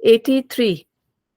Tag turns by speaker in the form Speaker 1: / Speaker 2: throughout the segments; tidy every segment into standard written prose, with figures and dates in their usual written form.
Speaker 1: 83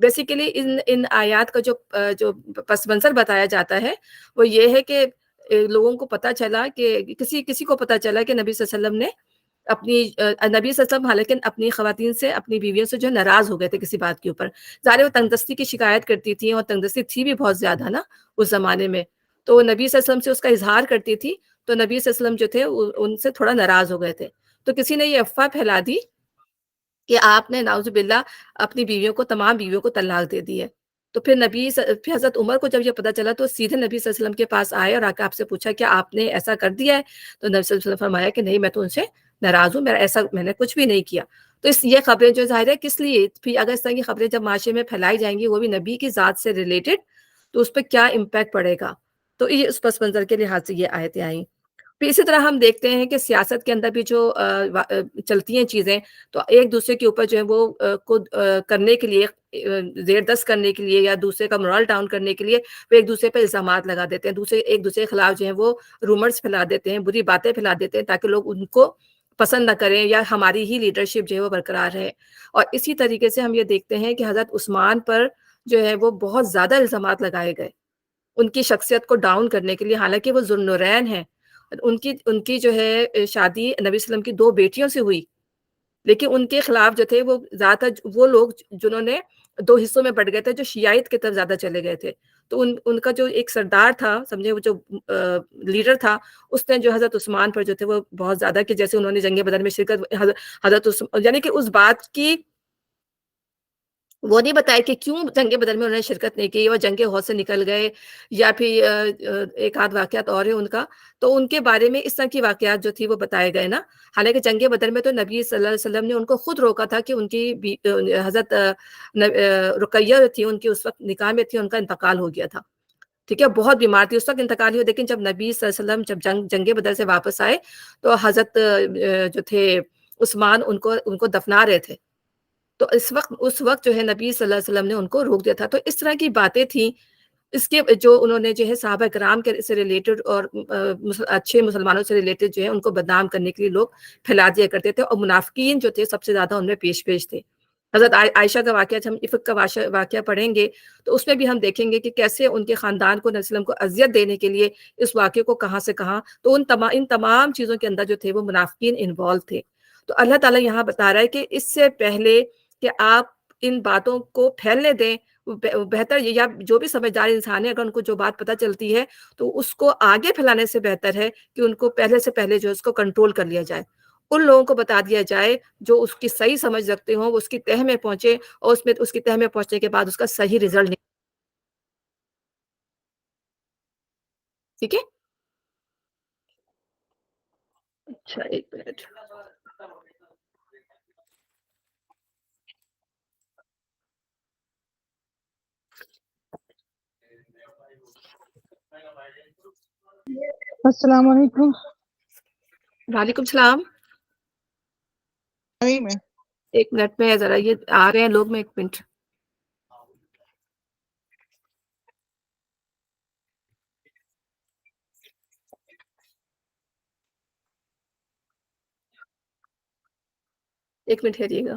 Speaker 1: basically ان ان آیات کا جو پس منظر بتایا جاتا ہے وہ یہ ہے کہ لوگوں کو پتہ چلا کہ کسی کسی کو پتہ چلا کہ نبی صلی اللہ علیہ وسلم نے اپنی نبی صلی اللہ علیہ وسلم حالانکہ اپنی خواتین سے اپنی بیویوں سے جو ہے ناراض ہو گئے تھے کسی بات کے اوپر. ظاہر ہے وہ تنگ دستی کی شکایت کرتی تھیں اور تنگ دستی تھی بھی بہت زیادہ نا اس زمانے میں. تو نبی صلی اللہ علیہ وسلم سے اس کا اظہار کرتی تھی تو نبی صلی اللہ علیہ وسلم جو تھے ان سے تھوڑا ناراض ہو گئے تھے. تو کسی نے یہ افواہ پھیلا دی کہ آپ نے نعوذ باللہ اپنی بیویوں کو تمام بیویوں کو طلاق دے دی ہے. تو پھر حضرت عمر کو جب یہ پتہ چلا تو سیدھے نبی صلی اللہ علیہ وسلم کے پاس آئے اور آ کے آپ سے پوچھا کہ آپ نے ایسا کر دیا ہے؟ تو نبی صلی اللہ علیہ وسلم نے فرمایا کہ نہیں، میں تو ان سے ناراض ہوں، میں نے کچھ بھی نہیں کیا. تو یہ خبریں جو ظاہر ہے کس لیے، پھر اگر اس طرح کی خبریں جب معاشرے میں پھیلائی جائیں گی وہ بھی نبی کی ذات سے ریلیٹڈ، تو اس پہ کیا امپیکٹ پڑے گا. تو یہ اس پس منظر کے لحاظ سے یہ آیتیں آئیں. پھر اسی طرح ہم دیکھتے ہیں کہ سیاست کے اندر بھی جو چلتی ہیں چیزیں، تو ایک دوسرے کے اوپر جو ہے وہ کو کرنے کے لیے، زیر دست کرنے کے لیے یا دوسرے کا morale ڈاؤن کرنے کے لیے وہ ایک دوسرے پہ الزامات لگا دیتے ہیں، ایک دوسرے کے خلاف جو ہے وہ رومرز پھیلا دیتے ہیں، بری باتیں پھیلا دیتے ہیں تاکہ لوگ ان کو پسند نہ کریں یا ہماری ہی لیڈرشپ جو ہے وہ برقرار رہے. اور اسی طریقے سے ہم یہ دیکھتے ہیں کہ حضرت عثمان پر جو ہے وہ بہت زیادہ الزامات لگائے گئے ان کی شخصیت کو ڈاؤن کرنے کے لیے، حالانکہ وہ ذوالنورین ہیں. ان کی جو ہے شادی نبی صلی اللہ علیہ وسلم کی 2 بیٹیوں سے ہوئی، لیکن ان کے خلاف جو تھے وہ زیادہ تر وہ لوگ جنہوں نے 2 حصوں میں بٹ گئے تھے، جو شیعیت کی طرف زیادہ چلے گئے تھے. تو ان کا جو ایک سردار تھا، سمجھے وہ جو لیڈر تھا، اس نے جو حضرت عثمان پر جو تھے وہ بہت زیادہ کہ جیسے انہوں نے جنگ بدر میں شرکت، یعنی کہ اس بات کی وہ نہیں بتایا کہ کیوں جنگ بدر میں انہوں نے شرکت نہیں کی، وہ جنگ احد سے نکل گئے یا پھر ایک آدھ واقعات اور ہے ان کا. تو ان کے بارے میں اس طرح کی واقعات جو تھی وہ بتائے گئے نا. حالانکہ جنگ بدر میں تو نبی صلی اللہ علیہ وسلم نے ان کو خود روکا تھا کہ ان کی حضرت رقیہ جو تھی ان کی اس وقت نکاح میں تھی، ان کا انتقال ہو گیا تھا. ٹھیک ہے، بہت بیمار تھی اس وقت، انتقال ہوئی. لیکن جب نبی صلی اللہ علیہ وسلم جب جنگ بدر سے واپس آئے تو حضرت جو تھے عثمان ان کو دفنا رہے تھے. تو اس وقت جو ہے نبی صلی اللہ علیہ وسلم نے ان کو روک دیا تھا. تو اس طرح کی باتیں تھیں. اس کے جو انہوں نے جو ہے صحابہ کرام کے سے ریلیٹڈ اور اچھے مسلمانوں سے ریلیٹڈ جو ہے ان کو بدنام کرنے کے لیے لوگ پھیلا دیا کرتے تھے. اور منافقین جو تھے سب سے زیادہ ان میں پیش تھے. حضرت عائشہ کا واقعہ، ہم افق کا واقعہ پڑھیں گے تو اس میں بھی ہم دیکھیں گے کہ کیسے ان کے خاندان کو، نبی صلی اللہ علیہ وسلم کو اذیت دینے کے لیے اس واقعے کو کہاں سے کہاں. تو ان تمام چیزوں کے اندر جو تھے وہ منافقین انوالو تھے. تو اللہ تعالیٰ یہاں بتا رہا ہے کہ اس سے پہلے کہ آپ ان باتوں کو پھیلنے دیں، بہتر یہ، یا جو بھی سمجھدار انسان ہے اگر ان کو جو بات پتہ چلتی ہے تو اس کو آگے پھیلانے سے بہتر ہے کہ ان کو پہلے سے پہلے جو اس کو کنٹرول کر لیا جائے. ان لوگوں کو بتا دیا جائے جو اس کی صحیح سمجھ رکھتے ہوں، وہ اس کی تہ میں پہنچے اور اس کی تہ میں پہنچنے کے بعد اس کا صحیح رزلٹ نکلے. ٹھیک ہے. اچھا، ایک منٹ.
Speaker 2: السلام علیکم.
Speaker 1: وعلیکم السلام. ایک منٹ میں ذرا یہ آ رہے ہیں لوگ، میں ایک منٹ. ایک منٹ ٹھہریے گا.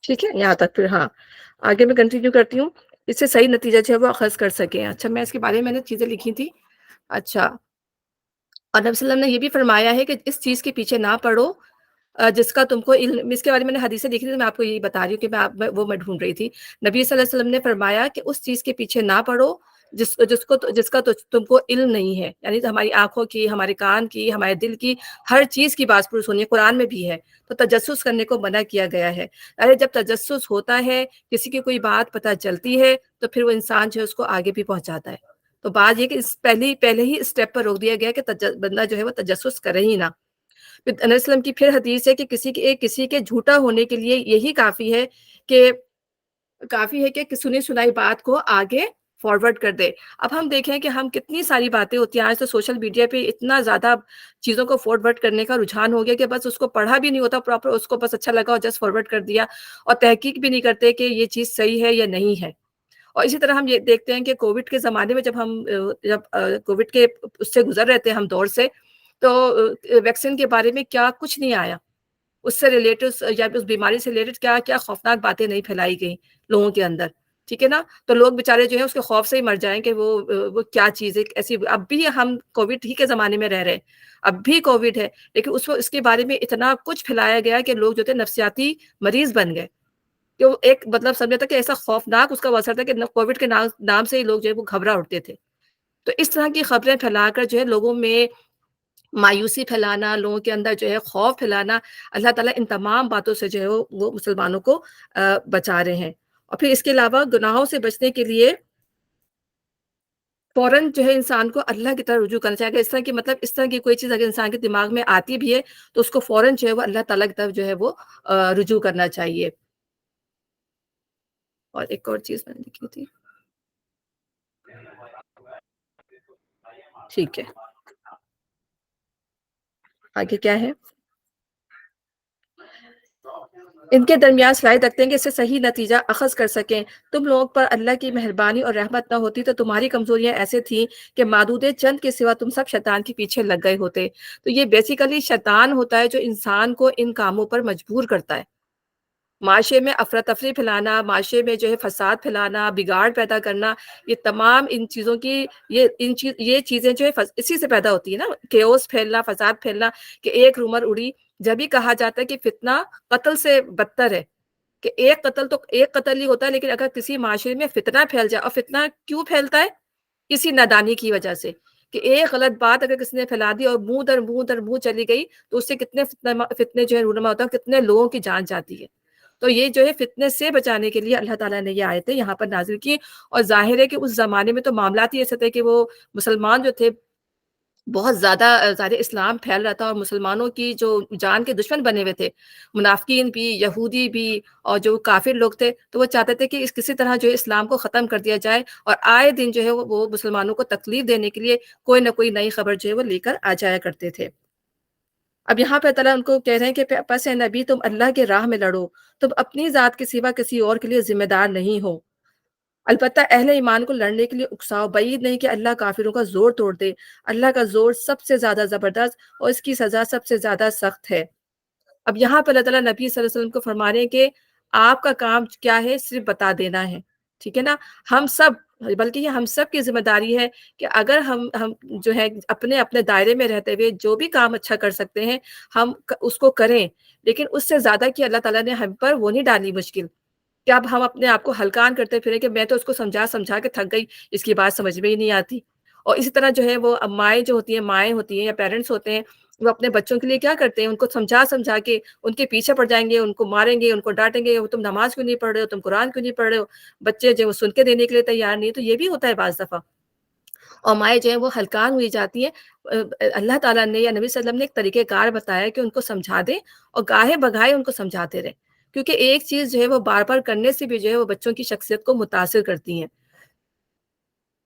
Speaker 1: ٹھیک ہے، یہاں تک. پھر ہاں آگے میں کنٹینیو کرتی ہوں، اس سے صحیح نتیجہ جو ہے وہ اخذ کر سکیں. اچھا، میں اس کے بارے میں نے چیزیں لکھی تھی. اچھا، اور نبی صلی اللہ علیہ وسلم نے یہ بھی فرمایا ہے کہ اس چیز کے پیچھے نہ پڑو جس کا تم کو علم. اس کے بارے میں نے حدیثیں دیکھی تھی، میں آپ کو یہی بتا رہی ہوں کہ میں ڈھونڈ رہی تھی. نبی صلی اللہ علیہ وسلم نے فرمایا کہ اس چیز کے پیچھے نہ پڑو جس کا تم کو علم نہیں ہے. یعنی ہماری آنکھوں کی، ہمارے کان کی، ہمارے دل کی، ہر چیز کی بات پوری سنی. قرآن میں بھی ہے. تو تجسس کرنے کو منع کیا گیا ہے. ارے جب تجسس ہوتا ہے، کسی کی کوئی بات پتہ چلتی ہے تو پھر وہ انسان جو ہے اس کو آگے بھی پہنچاتا ہے. تو بات یہ کہ پہلے ہی اسٹیپ پر روک دیا گیا کہ بندہ جو ہے وہ تجسس کرے ہی نہ. نبی صلی اللہ علیہ وسلم کی پھر حدیث ہے کہ کسی کے جھوٹا ہونے کے لیے یہی کافی ہے کہ کافی ہے کہ سنی-سنائی بات کو آگے فارورڈ کر دے۔ اب ہم دیکھیں کہ ہم کتنی ساری باتیں ہوتی ہیں، آج تو سوشل میڈیا پہ اتنا زیادہ چیزوں کو فارورڈ کرنے کا رجحان ہو گیا کہ بس اس کو پڑھا بھی نہیں ہوتا پراپر، اس کو بس اچھا لگا اور جسٹ فارورڈ کر دیا اور تحقیق بھی نہیں کرتے کہ یہ چیز صحیح ہے یا نہیں ہے۔ اور اسی طرح ہم یہ دیکھتے ہیں کہ کووڈ کے زمانے میں جب ہم کووڈ کے اس سے گزر رہے تھے ہم دور سے، تو ویکسین کے بارے میں کیا کچھ نہیں آیا۔ اس سے ریلیٹڈ یا اس بیماری سے ریلیٹڈ کیا کیا خوفناک باتیں نہیں پھیلائی گئیں لوگوں کے اندر، ٹھیک ہے نا؟ تو لوگ بیچارے جو ہیں اس کے خوف سے ہی مر جائیں کہ وہ کیا چیز ہے ایسی۔ اب بھی ہم کووڈ ہی کے زمانے میں رہ رہے ہیں، اب بھی کووڈ ہے، لیکن اس کے بارے میں اتنا کچھ پھیلایا گیا کہ لوگ جو تھے نفسیاتی مریض بن گئے، کہ وہ ایک مطلب سمجھا تھا کہ ایسا خوفناک اس کا وہ اثر تھا کہ کووڈ کے نام سے ہی لوگ جو ہے وہ گھبرا اٹھتے تھے۔ تو اس طرح کی خبریں پھیلا کر جو ہے لوگوں میں مایوسی پھیلانا، لوگوں کے اندر جو ہے خوف پھیلانا، اللہ تعالیٰ ان تمام باتوں سے جو ہے وہ مسلمانوں کو بچا رہے ہیں۔ اور پھر اس کے علاوہ گناہوں سے بچنے کے لیے فوراً جو ہے انسان کو اللہ کی طرف رجوع کرنا چاہیے۔ اگر اس طرح کی مطلب اس طرح کی کوئی چیز اگر انسان کے دماغ میں آتی بھی ہے تو اس کو فوراً جو ہے وہ اللہ تعالیٰ کی طرف جو ہے وہ رجوع کرنا چاہیے۔ اور ایک اور چیز میں نے لکھی تھی، ٹھیک ہے، آگے کیا ہے؟ ان کے درمیان صلاحیت رکھتے ہیں کہ اس سے صحیح نتیجہ اخذ کر سکیں۔ تم لوگوں پر اللہ کی مہربانی اور رحمت نہ ہوتی تو تمہاری کمزوریاں ایسے تھیں کہ معدود چند کے سوا تم سب شیطان کے پیچھے لگ گئے ہوتے۔ تو یہ بیسیکلی شیطان ہوتا ہے جو انسان کو ان کاموں پر مجبور کرتا ہے۔ معاشرے میں افراتفری پھیلانا، معاشرے میں جو ہے فساد پھیلانا، بگاڑ پیدا کرنا، یہ تمام ان چیزوں کی یہ چیزیں جو ہے اسی سے پیدا ہوتی ہے نا، کیوس پھیلنا، فساد پھیلنا، کہ ایک رومر اڑی، جب بھی کہا جاتا ہے کہ فتنہ قتل سے بدتر ہے، کہ ایک قتل ہی ہوتا ہے، لیکن اگر کسی معاشرے میں فتنہ پھیل جائے، اور فتنہ کیوں پھیلتا ہے؟ کسی نادانی کی وجہ سے، کہ ایک غلط بات اگر کسی نے پھیلا دی اور منہ در منہ چلی گئی تو اس سے کتنے فتنے جو ہے رونما ہوتا ہے، کتنے لوگوں کی جان جاتی ہے۔ تو یہ جو ہے فتنے سے بچانے کے لیے اللہ تعالیٰ نے یہ آیتیں یہاں پر نازل کی۔ اور ظاہر ہے کہ اس زمانے میں تو معاملات ہی ایسے تھے کہ وہ مسلمان جو تھے بہت زیادہ ظاہر اسلام پھیل رہا تھا، اور مسلمانوں کی جو جان کے دشمن بنے ہوئے تھے، منافقین بھی، یہودی بھی، اور جو کافر لوگ تھے، تو وہ چاہتے تھے کہ کسی طرح جو ہے اسلام کو ختم کر دیا جائے، اور آئے دن جو ہے وہ مسلمانوں کو تکلیف دینے کے لیے کوئی نہ کوئی نئی خبر جو ہے وہ لے کر آ جایا کرتے تھے۔ اب یہاں پہ تعالیٰ ان کو کہہ رہے ہیں کہ پس اے نبی تم اللہ کے راہ میں لڑو، تم اپنی ذات کے سوا کسی اور کے لیے ذمہ دار نہیں ہو، البتہ اہل ایمان کو لڑنے کے لیے اکساؤ، بعید نہیں کہ اللہ کافروں کا زور توڑ دے، اللہ کا زور سب سے زیادہ زبردست اور اس کی سزا سب سے زیادہ سخت ہے۔ اب یہاں پر اللہ تعالیٰ نبی صلی اللہ علیہ وسلم کو فرما رہے ہیں کہ آپ کا کام کیا ہے؟ صرف بتا دینا ہے، ٹھیک ہے نا؟ ہم سب، بلکہ یہ ہم سب کی ذمہ داری ہے کہ اگر ہم جو ہے اپنے اپنے دائرے میں رہتے ہوئے جو بھی کام اچھا کر سکتے ہیں ہم اس کو کریں، لیکن اس سے زیادہ کہ اللہ تعالیٰ نے ہم پر وہ نہیں ڈالی مشکل کہ اب ہم اپنے آپ کو ہلکان کرتے پھریں کہ میں تو اس کو سمجھا سمجھا کے تھک گئی، اس کی بات سمجھ میں ہی نہیں آتی۔ اور اسی طرح جو ہے وہ مائیں ہوتی ہیں یا پیرنٹس ہوتے ہیں، وہ اپنے بچوں کے لیے کیا کرتے ہیں؟ ان کو سمجھا سمجھا کے ان کے پیچھے پڑ جائیں گے، ان کو ماریں گے، ان کو ڈانٹیں گے، تم نماز کیوں نہیں پڑھ رہے ہو، تم قرآن کیوں نہیں پڑھ رہے ہو؟ بچے جو وہ سن کے دینے کے لیے تیار نہیں، تو یہ بھی ہوتا ہے بعض دفعہ، اور مائیں جو ہیں وہ ہلکان ہوئی جاتی ہیں۔ اللہ تعالیٰ نے یا نبی صلی اللہ علیہ وسلم نے ایک طریقہ کار بتایا کہ ان کو سمجھا دیں اور گاہے بگاہے ان کو سمجھاتے رہیں، کیونکہ ایک چیز جو ہے وہ بار بار کرنے سے بھی جو ہے وہ بچوں کی شخصیت کو متاثر کرتی ہیں۔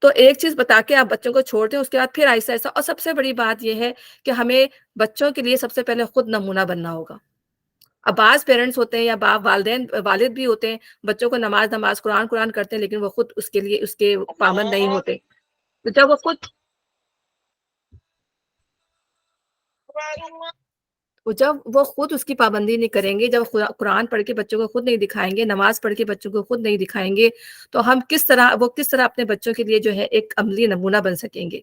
Speaker 1: تو ایک چیز بتا کے آپ بچوں کو چھوڑ دیں، اس کے بعد پھر آہستہ آہستہ، اور سب سے بڑی بات یہ ہے کہ ہمیں بچوں کے لیے سب سے پہلے خود نمونہ بننا ہوگا۔ اب بعض پیرنٹس ہوتے ہیں یا والد بھی ہوتے ہیں، بچوں کو نماز قرآن کرتے ہیں، لیکن وہ خود اس کے لیے اس کے پابند نہیں ہوتے۔ تو جب وہ خود اس کی پابندی نہیں کریں گے، جب قرآن پڑھ کے بچوں کو خود نہیں دکھائیں گے، نماز پڑھ کے بچوں کو خود نہیں دکھائیں گے، تو ہم کس طرح اپنے بچوں کے لیے جو ہے ایک عملی نمونہ بن سکیں گے؟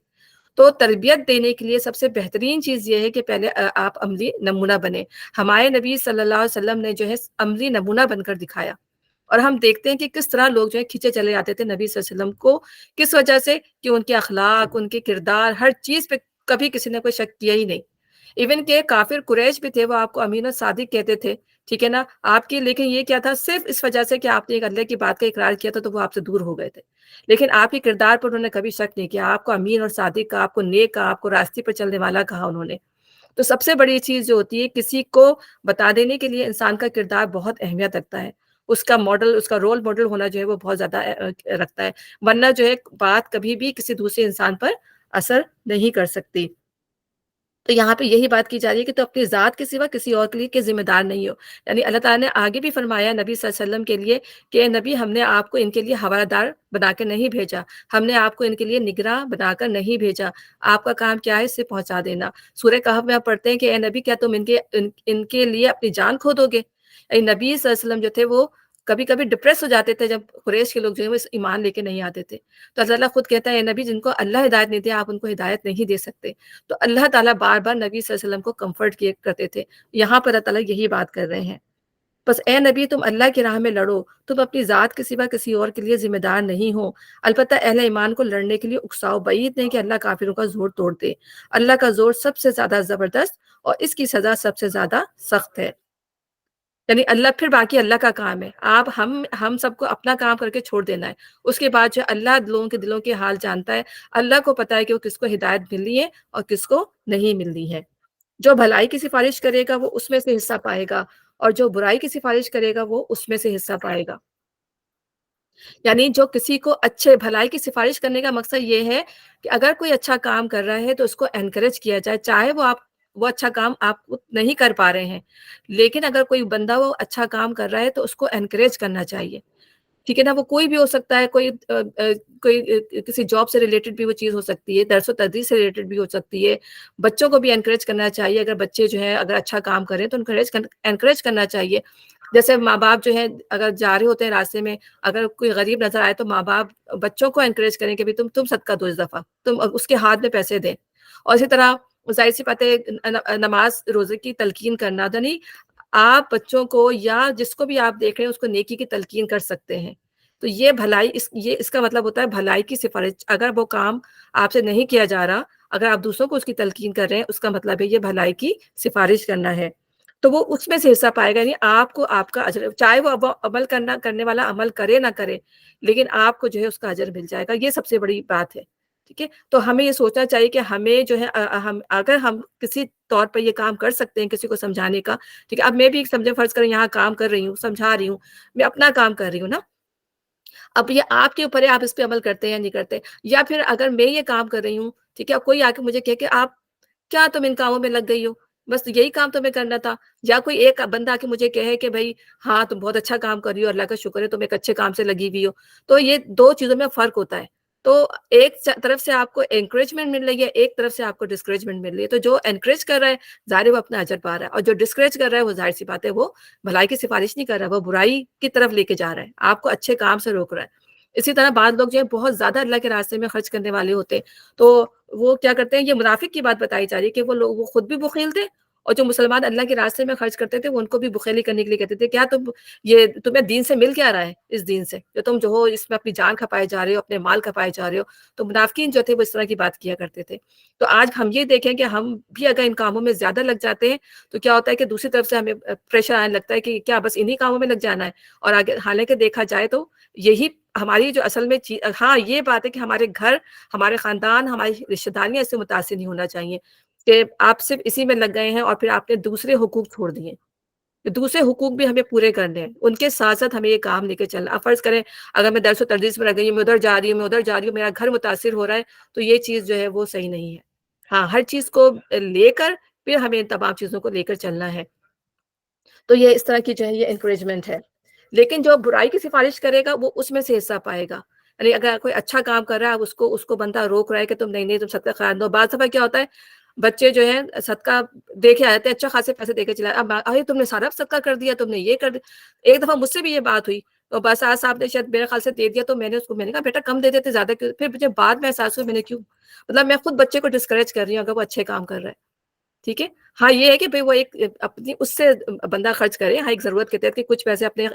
Speaker 1: تو تربیت دینے کے لیے سب سے بہترین چیز یہ ہے کہ پہلے آپ عملی نمونہ بنیں۔ ہمارے نبی صلی اللہ علیہ وسلم نے جو ہے عملی نمونہ بن کر دکھایا، اور ہم دیکھتے ہیں کہ کس طرح لوگ جو ہے کھینچے چلے جاتے تھے نبی صلی اللہ علیہ وسلم کو، کس وجہ سے؟ کہ ان کے اخلاق، ان کے کردار، ہر چیز پہ کبھی کسی نے کوئی شک کیا ہی نہیں۔ ایون کہ کافر قریش بھی تھے، وہ آپ کو امین الصادق کہتے تھے، ٹھیک ہے نا؟ آپ کی، لیکن یہ کیا تھا؟ صرف اس وجہ سے کہ آپ نے ایک اللہ کی بات کا اقرار کیا تھا تو وہ آپ سے دور ہو گئے تھے، لیکن آپ کے کردار پر انہوں نے کبھی شک نہیں کیا، آپ کو امین اور صادق کہا، آپ کو نیک کہا، آپ کو راستے پر چلنے والا کہا انہوں نے۔ تو سب سے بڑی چیز جو ہوتی ہے، کسی کو بتا دینے کے لیے انسان کا کردار بہت اہمیت رکھتا ہے۔ اس کا ماڈل، اس کا رول ماڈل ہونا جو ہے وہ بہت زیادہ رکھتا ہے، ورنہ جو ہے بات کبھی بھی کسی دوسرے انسان پر اثر نہیں کر سکتی۔ تو یہاں پہ یہی بات کی جا رہی ہے کہ تو اپنی ذات کے سوا کسی اور کے لیے ذمہ دار نہیں ہو۔ یعنی اللہ تعالیٰ نے آگے بھی فرمایا نبی صلی اللہ علیہ وسلم کے لیے کہ اے نبی، ہم نے آپ کو ان کے لیے حوالہ دار بنا کے نہیں بھیجا، ہم نے آپ کو ان کے لیے نگراں بنا کر نہیں بھیجا، آپ کا کام کیا ہے، اسے پہنچا دینا۔ سورہ کہف میں آپ پڑھتے ہیں کہ اے نبی، کیا تم ان کے لیے اپنی جان کھو دو گے؟ نبی صلی اللہ علیہ وسلم جو تھے وہ کبھی کبھی ڈپریس ہو جاتے تھے جب قریش کے لوگ جو ہے وہ ایمان لے کے نہیں آتے تھے، تو اللہ تعالیٰ خود کہتا ہے اے نبی، جن کو اللہ ہدایت نہیں دیا آپ ان کو ہدایت نہیں دے سکتے۔ تو اللہ تعالیٰ بار بار نبی صلی اللہ علیہ وسلم کو کمفرٹ کیے کرتے تھے، یہاں پر اللہ تعالیٰ یہی بات کر رہے ہیں۔ بس اے نبی، تم اللہ کی راہ میں لڑو، تم اپنی ذات کے سوا کسی اور کے لیے ذمہ دار نہیں ہو۔ البتہ اہل ایمان کو لڑنے کے لیے اکساؤ، بعید نہیں کہ اللہ کافروں کا زور توڑ دے۔ اللہ کا زور سب سے زیادہ زبردست اور اس کی سزا سب سے زیادہ سخت ہے۔ یعنی اللہ، پھر باقی اللہ کا کام ہے، آپ ہم سب کو اپنا کام کر کے چھوڑ دینا ہے۔ اس کے بعد جو اللہ لوگوں کے دلوں کے حال جانتا ہے، اللہ کو پتا ہے کہ وہ کس کو ہدایت ملنی ہے اور کس کو نہیں ملنی ہے۔ جو بھلائی کی سفارش کرے گا وہ اس میں سے حصہ پائے گا، اور جو برائی کی سفارش کرے گا وہ اس میں سے حصہ پائے گا۔ یعنی جو کسی کو اچھے بھلائی کی سفارش کرنے کا مقصد یہ ہے کہ اگر کوئی اچھا کام کر رہا ہے تو اس کو انکریج کیا جائے، چاہے وہ اچھا کام آپ نہیں کر پا رہے ہیں، لیکن اگر کوئی بندہ وہ اچھا کام کر رہا ہے تو اس کو انکریج کرنا چاہیے، ٹھیک ہے نا؟ وہ کوئی بھی ہو سکتا ہے، کوئی کسی جاب سے ریلیٹڈ بھی وہ چیز ہو سکتی ہے، درس و تدریس سے ریلیٹڈ بھی ہو سکتی ہے۔ بچوں کو بھی انکریج کرنا چاہیے، اگر بچے جو ہے اگر اچھا کام کریں تو انکریج کرنا چاہیے۔ جیسے ماں باپ جو ہے اگر جا رہے ہوتے ہیں راستے میں، اگر کوئی غریب نظر آئے تو ماں باپ بچوں کو انکریج کریں کہ بھی تم صدقہ دو، اس دفعہ تم اس کے ہاتھ میں پیسے دیں۔ اور اسی طرح ظاہر سی بات ہے، نماز روزے کی تلقین کرنا، یعنی آپ بچوں کو یا جس کو بھی آپ دیکھ رہے ہیں اس کو نیکی کی تلقین کر سکتے ہیں۔ تو یہ بھلائی، اس کا مطلب ہوتا ہے بھلائی کی سفارش۔ اگر وہ کام آپ سے نہیں کیا جا رہا، اگر آپ دوسروں کو اس کی تلقین کر رہے ہیں، اس کا مطلب ہے یہ بھلائی کی سفارش کرنا ہے، تو وہ اس میں سے حصہ پائے گا۔ یعنی آپ کو آپ کا اجر، چاہے وہ کرنے والا عمل کرے نہ کرے، لیکن آپ کو جو ہے اس کا اجر مل جائے گا۔ یہ سب سے بڑی بات ہے، ٹھیک ہے؟ تو ہمیں یہ سوچنا چاہیے کہ ہمیں جو ہے اگر ہم کسی طور پر یہ کام کر سکتے ہیں کسی کو سمجھانے کا، ٹھیک ہے؟ اب میں بھی سمجھے فرض کریں یہاں کام کر رہی ہوں، سمجھا رہی ہوں، میں اپنا کام کر رہی ہوں نا، اب یہ آپ کے اوپر ہے آپ اس پہ عمل کرتے ہیں یا نہیں کرتے۔ یا پھر اگر میں یہ کام کر رہی ہوں، ٹھیک ہے، کوئی آ کے مجھے کہ آپ کیا تم ان کاموں میں لگ گئی ہو، بس یہی کام تمہیں کرنا تھا۔ یا کوئی ایک بندہ آ کے مجھے کہے کہ بھائی ہاں تم بہت اچھا کام کر رہی ہو، اللہ کا شکر ہے تم ایک اچھے کام سے لگی ہوئی ہو، تو یہ دو چیزوں میں فرق ہوتا ہے۔ تو ایک طرف سے آپ کو انکریجمنٹ مل رہی ہے، ایک طرف سے آپ کو ڈسکریجمنٹ مل رہی ہے۔ تو جو انکریج کر رہا ہے ظاہر ہے وہ اپنا اجر پا رہا ہے، اور جو ڈسکریج کر رہا ہے وہ ظاہر سی بات ہے وہ بھلائی کی سفارش نہیں کر رہا، وہ برائی کی طرف لے کے جا رہا ہے، آپ کو اچھے کام سے روک رہا ہے۔ اسی طرح بعض لوگ جو ہے بہت زیادہ اللہ کے راستے میں خرچ کرنے والے ہوتے ہیں، تو وہ کیا کرتے ہیں، یہ منافق کی بات بتائی جا رہی ہے کہ وہ خود بھی بخیل تھے، اور جو مسلمان اللہ کے راستے میں خرچ کرتے تھے وہ ان کو بھی بخیلی کرنے کے لیے کہتے تھے، کیا تمہیں دین سے مل کیا رہا ہے، اس دین سے جو تم جو ہو اس میں اپنی جان کھپائے جا رہے ہو، اپنے مال کھپائے جا رہے ہو۔ تو منافقین جو تھے وہ اس طرح کی بات کیا کرتے تھے۔ تو آج ہم یہ دیکھیں کہ ہم بھی اگر ان کاموں میں زیادہ لگ جاتے ہیں تو کیا ہوتا ہے کہ دوسری طرف سے ہمیں پریشر آنے لگتا ہے کہ کیا بس انہی کاموں میں لگ جانا ہے، اور آگے حالانکہ دیکھا جائے تو یہی ہماری جو اصل میں چیز، ہاں یہ بات ہے کہ ہمارے گھر، ہمارے خاندان، ہماری رشتہ داریاں اس سے متاثر نہیں ہونا چاہیے کہ آپ صرف اسی میں لگ گئے ہیں اور پھر آپ نے دوسرے حقوق چھوڑ دیے۔ دوسرے حقوق بھی ہمیں پورے کرنے ہیں، ان کے ساتھ ساتھ ہمیں یہ کام لے کے چلنا۔ اب فرض کریں اگر میں درس و تدریس میں لگ گئی ہوں، میں ادھر جا رہی ہوں، میں ادھر جا رہی ہوں، میرا گھر متاثر ہو رہا ہے، تو یہ چیز جو ہے وہ صحیح نہیں ہے۔ ہاں، ہر چیز کو لے کر پھر ہمیں ان تمام چیزوں کو لے کر چلنا ہے۔ تو یہ اس طرح کی جو ہے یہ انکریجمنٹ ہے۔ لیکن جو برائی کی سفارش کرے گا وہ اس میں سے حصہ پائے گا۔ یعنی اگر کوئی اچھا کام کر رہا ہے، اس کو بندہ روک رہا ہے کہ تم نہیں تم صدقہ خیرات دو۔ بعض دفعہ کیا ہوتا ہے، بچے جو ہیں صدقہ دے کے آتے ہیں، اچھا خاصے پیسے دے کے چلائے، اب ارے تم نے سارا صدقہ کر دیا، تم نے یہ کر دیا۔ ایک دفعہ مجھ سے بھی یہ بات ہوئی، تو بس آج صاحب نے شاید میرے خیال سے دے دیا، تو میں نے کہا بیٹا کم دے دیتے، زیادہ کیوں؟ پھر مجھے بعد میں احساس ہوا میں نے کیوں، مطلب میں خود بچے کو ڈسکریج کر رہی ہوں اگر وہ اچھے کام کر رہا ہے، ٹھیک ہے۔ ہاں یہ ہے کہ بھئی وہ ایک اپنی اس سے بندہ خرچ کرے، ہاں ایک ضرورت کے تحت کہ کچھ پیسے اپنے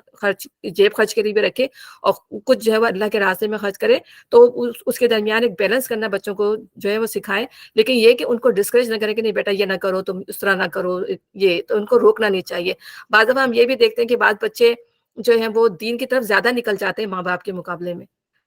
Speaker 1: جیب خرچ کے لیے بھی رکھے، اور کچھ جو ہے وہ اللہ کے راستے میں خرچ کرے، تو اس کے درمیان ایک بیلنس کرنا بچوں کو جو ہے وہ سکھائیں۔ لیکن یہ کہ ان کو ڈسکریج نہ کریں کہ نہیں بیٹا یہ نہ کرو، تم اس طرح نہ کرو، یہ تو ان کو روکنا نہیں چاہیے۔ بعض دفعہ ہم یہ بھی دیکھتے ہیں کہ بعض بچے جو ہیں وہ دین کی طرف زیادہ نکل جاتے ہیں ماں باپ کے مقابلے میں،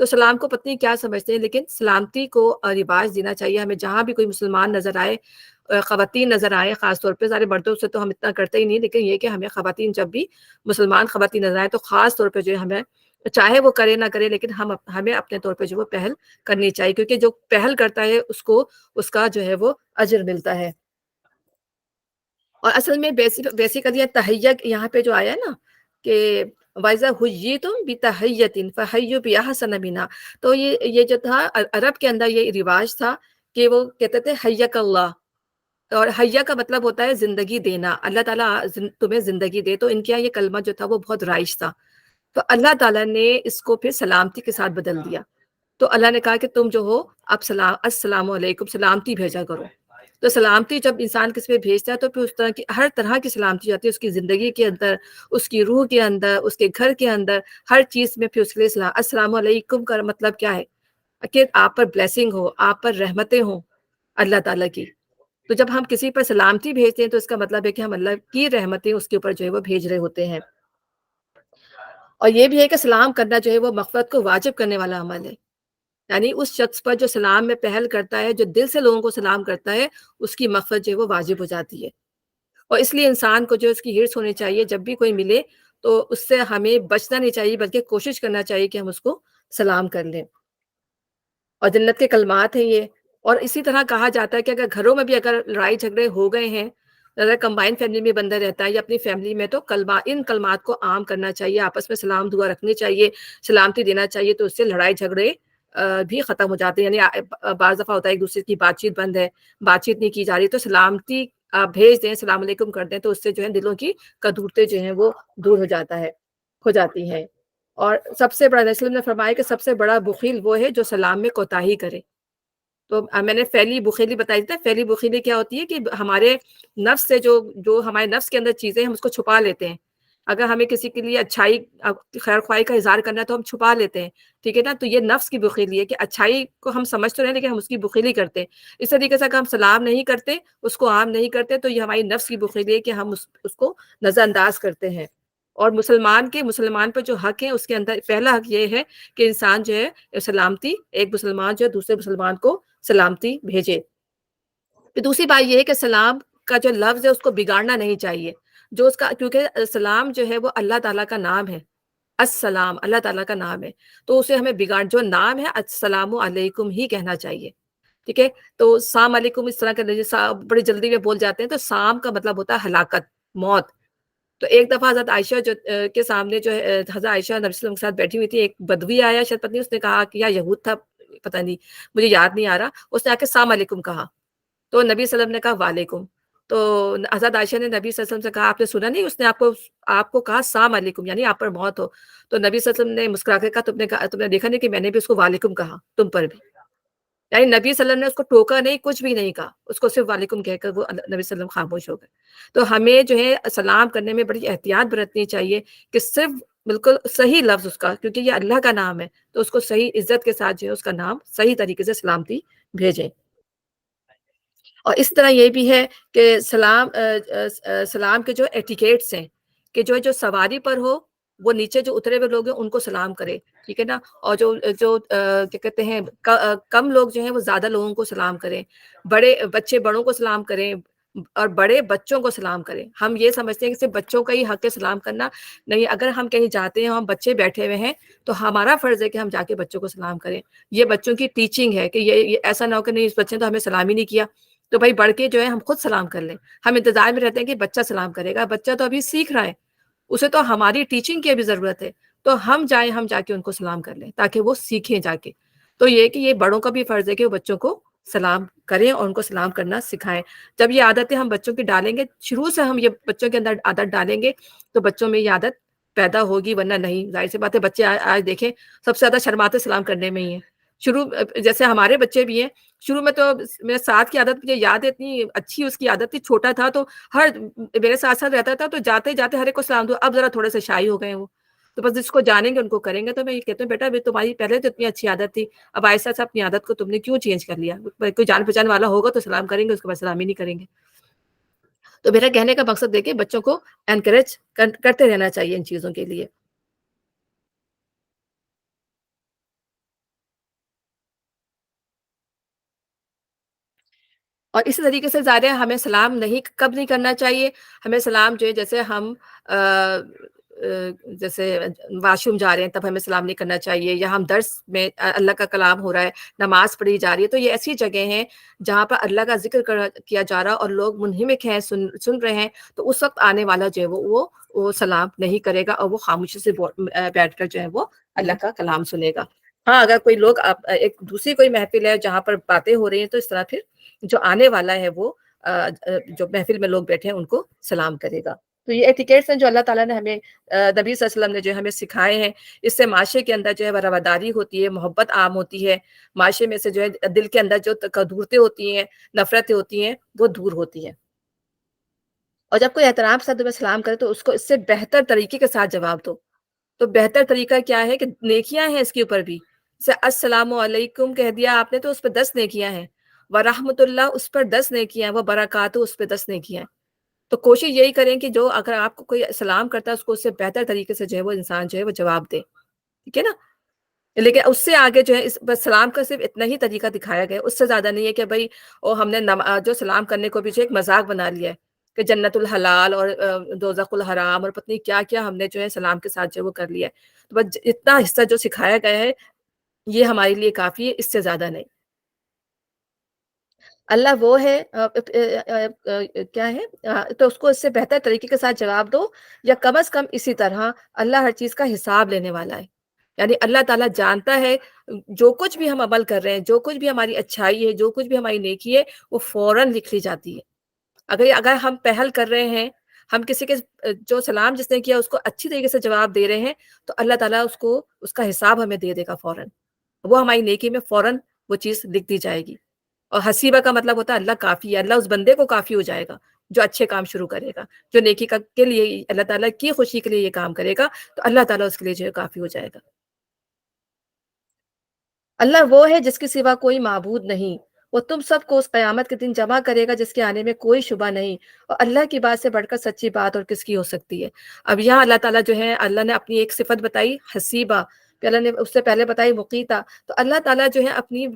Speaker 1: تو سلام کو پتہ نہیں کیا سمجھتے ہیں، لیکن سلامتی کو رواج دینا چاہیے ہمیں، جہاں بھی کوئی مسلمان نظر آئے، خواتین نظر آئیں خاص طور پہ، سارے مردوں سے تو ہم اتنا کرتے ہی نہیں، لیکن یہ کہ ہمیں خواتین جب بھی مسلمان خواتین نظر آئیں تو خاص طور پہ جو ہے ہمیں، چاہے وہ کرے نہ کرے، لیکن ہمیں اپنے طور پہ جو وہ پہل کرنی چاہیے، کیونکہ جو پہل کرتا ہے اس کو اس کا جو ہے وہ اجر ملتا ہے۔ اور اصل میں بیسیکلی تحیّک یہاں پہ جو آیا ہے نا کہ وَإِذَا حُيِّيتُم بِتَحِيَّةٍ فَحَيُّوا بِأَحْسَنَ مِنْهَا، تو یہ جو تھا عرب کے اندر یہ رواج تھا کہ وہ کہتے تھے حَيَّکَ اللہ، اور حیّا کا مطلب ہوتا ہے زندگی دینا، اللہ تعالیٰ تمہیں زندگی دے، تو ان کے یہاں یہ کلمہ جو تھا وہ بہت رائج تھا، تو اللہ تعالیٰ نے اس کو پھر سلامتی کے ساتھ بدل دیا، تو اللہ نے کہا کہ تم جو ہو اب السلام علیکم سلامتی بھیجا کرو، تو سلامتی جب انسان کسی پہ بھیجتا ہے تو پھر اس طرح کی ہر طرح کی سلامتی جاتی ہے، اس کی زندگی کے اندر، اس کی روح کے اندر، اس کے گھر کے اندر، ہر چیز میں پھر اس کے لیے السلام علیکم کا مطلب کیا ہے کہ آپ پر بلیسنگ ہو، آپ پر رحمتیں ہوں اللہ تعالیٰ کی، تو جب ہم کسی پر سلامتی بھیجتے ہیں تو اس کا مطلب ہے کہ ہم اللہ کی رحمتیں اس کے اوپر جو ہے وہ بھیج رہے ہوتے ہیں، اور یہ بھی ہے کہ سلام کرنا جو ہے وہ مغفرت کو واجب کرنے والا عمل ہے، یعنی اس شخص پر جو سلام میں پہل کرتا ہے، جو دل سے لوگوں کو سلام کرتا ہے، اس کی مغفرت جو ہے وہ واجب ہو جاتی ہے، اور اس لیے انسان کو جو اس کی ہرس ہونی چاہیے، جب بھی کوئی ملے تو اس سے ہمیں بچنا نہیں چاہیے، بلکہ کوشش کرنا چاہیے کہ ہم اس کو سلام کر لیں، اور جنت کے کلمات ہیں یہ، اور اسی طرح کہا جاتا ہے کہ اگر گھروں میں بھی اگر لڑائی جھگڑے ہو گئے ہیں، اگر کمبائنڈ فیملی میں بندہ رہتا ہے یا اپنی فیملی میں، تو ان کلمات کو عام کرنا چاہیے، آپس میں سلام دعا رکھنی چاہیے، سلامتی دینا چاہیے، تو اس سے لڑائی جھگڑے بھی ختم ہو جاتے ہیں، یعنی بعض دفعہ ہوتا ہے ایک دوسرے کی بات چیت بند ہے، بات چیت نہیں کی جا رہی، تو سلامتی آپ بھیج دیں، السلام علیکم کر دیں، تو اس سے جو ہے دلوں کی کدورتیں جو ہیں وہ دور ہو جاتی ہیں، اور سب سے بڑا، رسول نے فرمایا کہ سب سے بڑا بخیل وہ ہے جو سلام میں کوتاہی کرے، تو میں نے پھیلی بخیلی بتائی تھی، پھیلی بخیلی کیا ہوتی ہے کہ ہمارے نفس سے جو ہمارے نفس کے اندر چیزیں ہم اس کو چھپا لیتے ہیں، اگر ہمیں کسی کے لیے اچھائی خیر خواہی کا اظہار کرنا ہے تو ہم چھپا لیتے ہیں، ٹھیک ہے نا، تو یہ نفس کی بخیلی ہے کہ اچھائی کو ہم سمجھ تو رہے ہیں لیکن ہم اس کی بخیلی کرتے ہیں، اس طریقے سے اگر ہم سلام نہیں کرتے، اس کو عام نہیں کرتے، تو یہ ہماری نفس کی بخیلی ہے کہ ہم اس کو نظر انداز کرتے ہیں، اور مسلمان پہ جو حق ہے اس کے اندر پہلا حق یہ ہے کہ انسان جو ہے سلامتی، ایک مسلمان جو ہے دوسرے مسلمان کو سلامتی بھیجے، پھر دوسری بات یہ ہے کہ سلام کا جو لفظ ہے اس کو بگاڑنا نہیں چاہیے، جو اس کا، کیونکہ سلام جو ہے وہ اللہ تعالیٰ کا نام ہے، السلام اللہ تعالیٰ کا نام ہے، تو اسے ہمیں جو نام ہے السلام علیکم ہی کہنا چاہیے، ٹھیک ہے، تو السلام علیکم اس طرح کے بڑی جلدی میں بول جاتے ہیں، تو سام کا مطلب ہوتا ہے ہلاکت، موت، تو ایک دفعہ حضرت عائشہ کے سامنے جو ہے حضرت عائشہ نبی صلی اللہ علیہ وسلم کے ساتھ بیٹھی ہوئی تھی، ایک بدوی آیا، شاید پتہ نہیں اس نے کہا کہ یا یہود تھا، پتہ نہیں مجھے یاد نہیں آ رہا، اس نے آ کے السلام علیکم کہا، تو نبی صلی اللہ علیہ وسلم نے کہا وعلیکم، تو حضرت عائشہ نے نبی صلی اللہ علیہ وسلم سے کہا آپ نے سنا نہیں، اس نے آپ کو کہا السلام علیکم یعنی آپ پر موت ہو، تو نبی صلی اللہ علیہ وسلم نے مسکرا کے کہا تم نے دیکھا نہیں کہ میں نے بھی اس کو وعلیکم کہا تم پر بھی، یعنی نبی صلی اللہ علیہ وسلم نے اس کو ٹوکا نہیں، کچھ بھی نہیں کہا، اس کو صرف وعلیکم کہہ کر وہ نبی صلی اللہ علیہ وسلم خاموش ہو گئے، تو ہمیں جو ہے سلام کرنے میں بڑی احتیاط برتنی چاہیے کہ صرف بالکل صحیح لفظ اس کا، کیونکہ یہ اللہ کا نام ہے، تو اس کو صحیح عزت کے ساتھ جو ہے اس کا نام صحیح طریقے سے سلامتی بھیجیں، اور اس طرح یہ بھی ہے کہ سلام کے جو ایٹیکیٹس ہیں کہ جو سواری پر ہو وہ نیچے جو اترے ہوئے لوگ ہیں ان کو سلام کرے، ٹھیک ہے نا، اور جو کیا کہتے ہیں کم لوگ جو ہیں وہ زیادہ لوگوں کو سلام کریں، بچے بڑوں کو سلام کریں، اور بڑے بچوں کو سلام کریں، ہم یہ سمجھتے ہیں کہ صرف بچوں کا ہی حق ہے سلام کرنا، نہیں، اگر ہم کہیں جاتے ہیں ہم بچے بیٹھے ہوئے ہیں تو ہمارا فرض ہے کہ ہم جا کے بچوں کو سلام کریں، یہ بچوں کی ٹیچنگ ہے کہ یہ ایسا نہ ہو کہ نہیں اس بچے نے تو ہمیں سلام ہی نہیں کیا، تو بھائی بڑھ کے جو ہے ہم خود سلام کر لیں، ہم انتظار میں رہتے ہیں کہ بچہ سلام کرے گا، بچہ تو ابھی سیکھ رہا ہے، اسے تو ہماری ٹیچنگ کی ابھی ضرورت ہے، تو ہم جا کے ان کو سلام کر لیں تاکہ وہ سیکھیں جا کے، تو یہ کہ یہ بڑوں کا بھی فرض ہے کہ وہ بچوں کو سلام کریں اور ان کو سلام کرنا سکھائیں، جب یہ عادتیں ہم بچوں کی ڈالیں گے، شروع سے ہم یہ بچوں کے اندر عادت ڈالیں گے تو بچوں میں یہ عادت پیدا ہوگی، ورنہ نہیں، ظاہر سی بات ہے، بچے آج دیکھیں سب سے زیادہ شرماتے سلام کرنے میں ہی ہیں، شروع جیسے ہمارے بچے بھی ہیں، شروع میں تو میرے ساتھ کی عادت مجھے یاد ہے، اتنی اچھی اس کی عادت تھی، چھوٹا تھا تو ہر میرے ساتھ ساتھ رہتا تھا، تو جاتے جاتے ہر ایک کو سلام دو، اب ذرا تھوڑے سے شائع ہو گئے ہیں وہ، تو بس جس کو جانیں گے ان کو کریں گے، تو میں یہ کہتی ہوں بیٹا تمہاری پہلے تو اتنی اچھی عادت تھی، اب آہستہ سے اپنی عادت کو تم نے کیوں چینج کر لیا، کوئی جان پہچان والا ہوگا تو سلام کریں گے، اس کے بعد سلام ہی نہیں کریں گے، تو میرا کہنے کا مقصد دیکھیں بچوں کو انکریج کرتے رہنا چاہیے ان چیزوں کے لیے۔ اور اسی طریقے سے ظاہر ہے ہمیں سلام نہیں کب نہیں کرنا چاہیے، ہمیں سلام جو ہے جیسے ہم جیسے واش روم جا رہے ہیں تب ہمیں سلام نہیں کرنا چاہیے، یا ہم درس میں اللہ کا کلام ہو رہا ہے، نماز پڑھی جا رہی ہے، تو یہ ایسی جگہ ہیں جہاں پر اللہ کا ذکر کیا جا رہا اور لوگ منہمک ہیں، سن رہے ہیں، تو اس وقت آنے والا جو ہے وہ سلام نہیں کرے گا، اور وہ خاموشی سے بیٹھ کر جو ہے وہ اللہ کا کلام سنے گا۔ ہاں اگر کوئی لوگ ایک دوسری کوئی محفل ہے جہاں پر باتیں ہو رہی ہیں، تو اس طرح پھر جو آنے والا ہے وہ جو محفل میں لوگ بیٹھے ہیں ان کو سلام کرے گا۔ تو یہ ایٹیکیٹس ہیں جو اللہ تعالیٰ نے ہمیں نبی صلی اللہ علیہ وسلم نے جو ہمیں سکھائے ہیں، اس سے معاشرے کے اندر جو ہے رواداری ہوتی ہے، محبت عام ہوتی ہے، معاشرے میں سے جو ہے دل کے اندر جو کدورتیں ہوتی ہیں، نفرتیں ہوتی ہیں، وہ دور ہوتی ہیں۔ اور جب کوئی احترام سے تمہیں سلام کرے تو اس کو اس سے بہتر طریقے کے ساتھ جواب دو۔ تو بہتر طریقہ کیا ہے کہ نیکیاں ہیں اس کے اوپر بھی، جیسے السلام علیکم کہہ دیا آپ نے تو اس پہ 10 نیکیاں ہیں، ورحمۃ اللہ اس پر 10 نیکیاں ہیں، وہ برکاتہ اس پہ 10 نیکیاں ہیں۔ تو کوشش یہی کریں کہ جو اگر آپ کو کوئی سلام کرتا ہے اس کو اس سے بہتر طریقے سے جو ہے وہ انسان جو ہے وہ جواب دے، ٹھیک ہے نا؟ لیکن اس سے آگے جو ہے اس بس سلام کا صرف اتنا ہی طریقہ دکھایا گیا ہے، اس سے زیادہ نہیں ہے کہ بھائی ہم نے جو سلام کرنے کو بھی جو ایک مذاق بنا لیا ہے کہ جنت الحلال اور دوزخ الحرام اور پتہ نہیں کیا کیا ہم نے جو ہے سلام کے ساتھ جو وہ کر لیا ہے۔ تو بس اتنا حصہ جو سکھایا گیا ہے یہ ہمارے لیے کافی ہے، اس سے زیادہ نہیں۔ اللہ وہ ہے کیا ہے تو اس کو اس سے بہتر طریقے کے ساتھ جواب دو، یا کم از کم اسی طرح اللہ ہر چیز کا حساب لینے والا ہے۔ یعنی اللہ تعالیٰ جانتا ہے جو کچھ بھی ہم عمل کر رہے ہیں، جو کچھ بھی ہماری اچھائی ہے، جو کچھ بھی ہماری نیکی ہے، وہ فوراً لکھ لی جاتی ہے۔ اگر ہم پہل کر رہے ہیں، ہم کسی کے جو سلام جس نے کیا اس کو اچھی طریقے سے جواب دے رہے ہیں، تو اللہ تعالیٰ اس کو اس کا حساب ہمیں دے دے گا فوراً۔ وہ ہماری نیکی میں فوراً وہ چیز لکھ دی جائے گی۔ اور حسیبہ کا مطلب ہوتا ہے اللہ کافی ہے، اللہ اس بندے کو کافی ہو جائے گا جو اچھے کام شروع کرے گا، جو نیکی کے لیے اللہ تعالیٰ کی خوشی کے لیے یہ کام کرے گا، تو اللہ تعالیٰ اس کے لیے جو ہے کافی ہو جائے گا۔ اللہ وہ ہے جس کے سوا کوئی معبود نہیں، وہ تم سب کو اس قیامت کے دن جمع کرے گا جس کے آنے میں کوئی شبہ نہیں، اور اللہ کی بات سے بڑھ کر سچی بات اور کس کی ہو سکتی ہے۔ اب یہاں اللہ تعالیٰ جو ہے اللہ نے اپنی ایک صفت بتائی حسیبہ، پھر اللہ نے اس سے پہلے بتائی مقیتہ، تو اللہ تعالیٰ جو ہے اپنی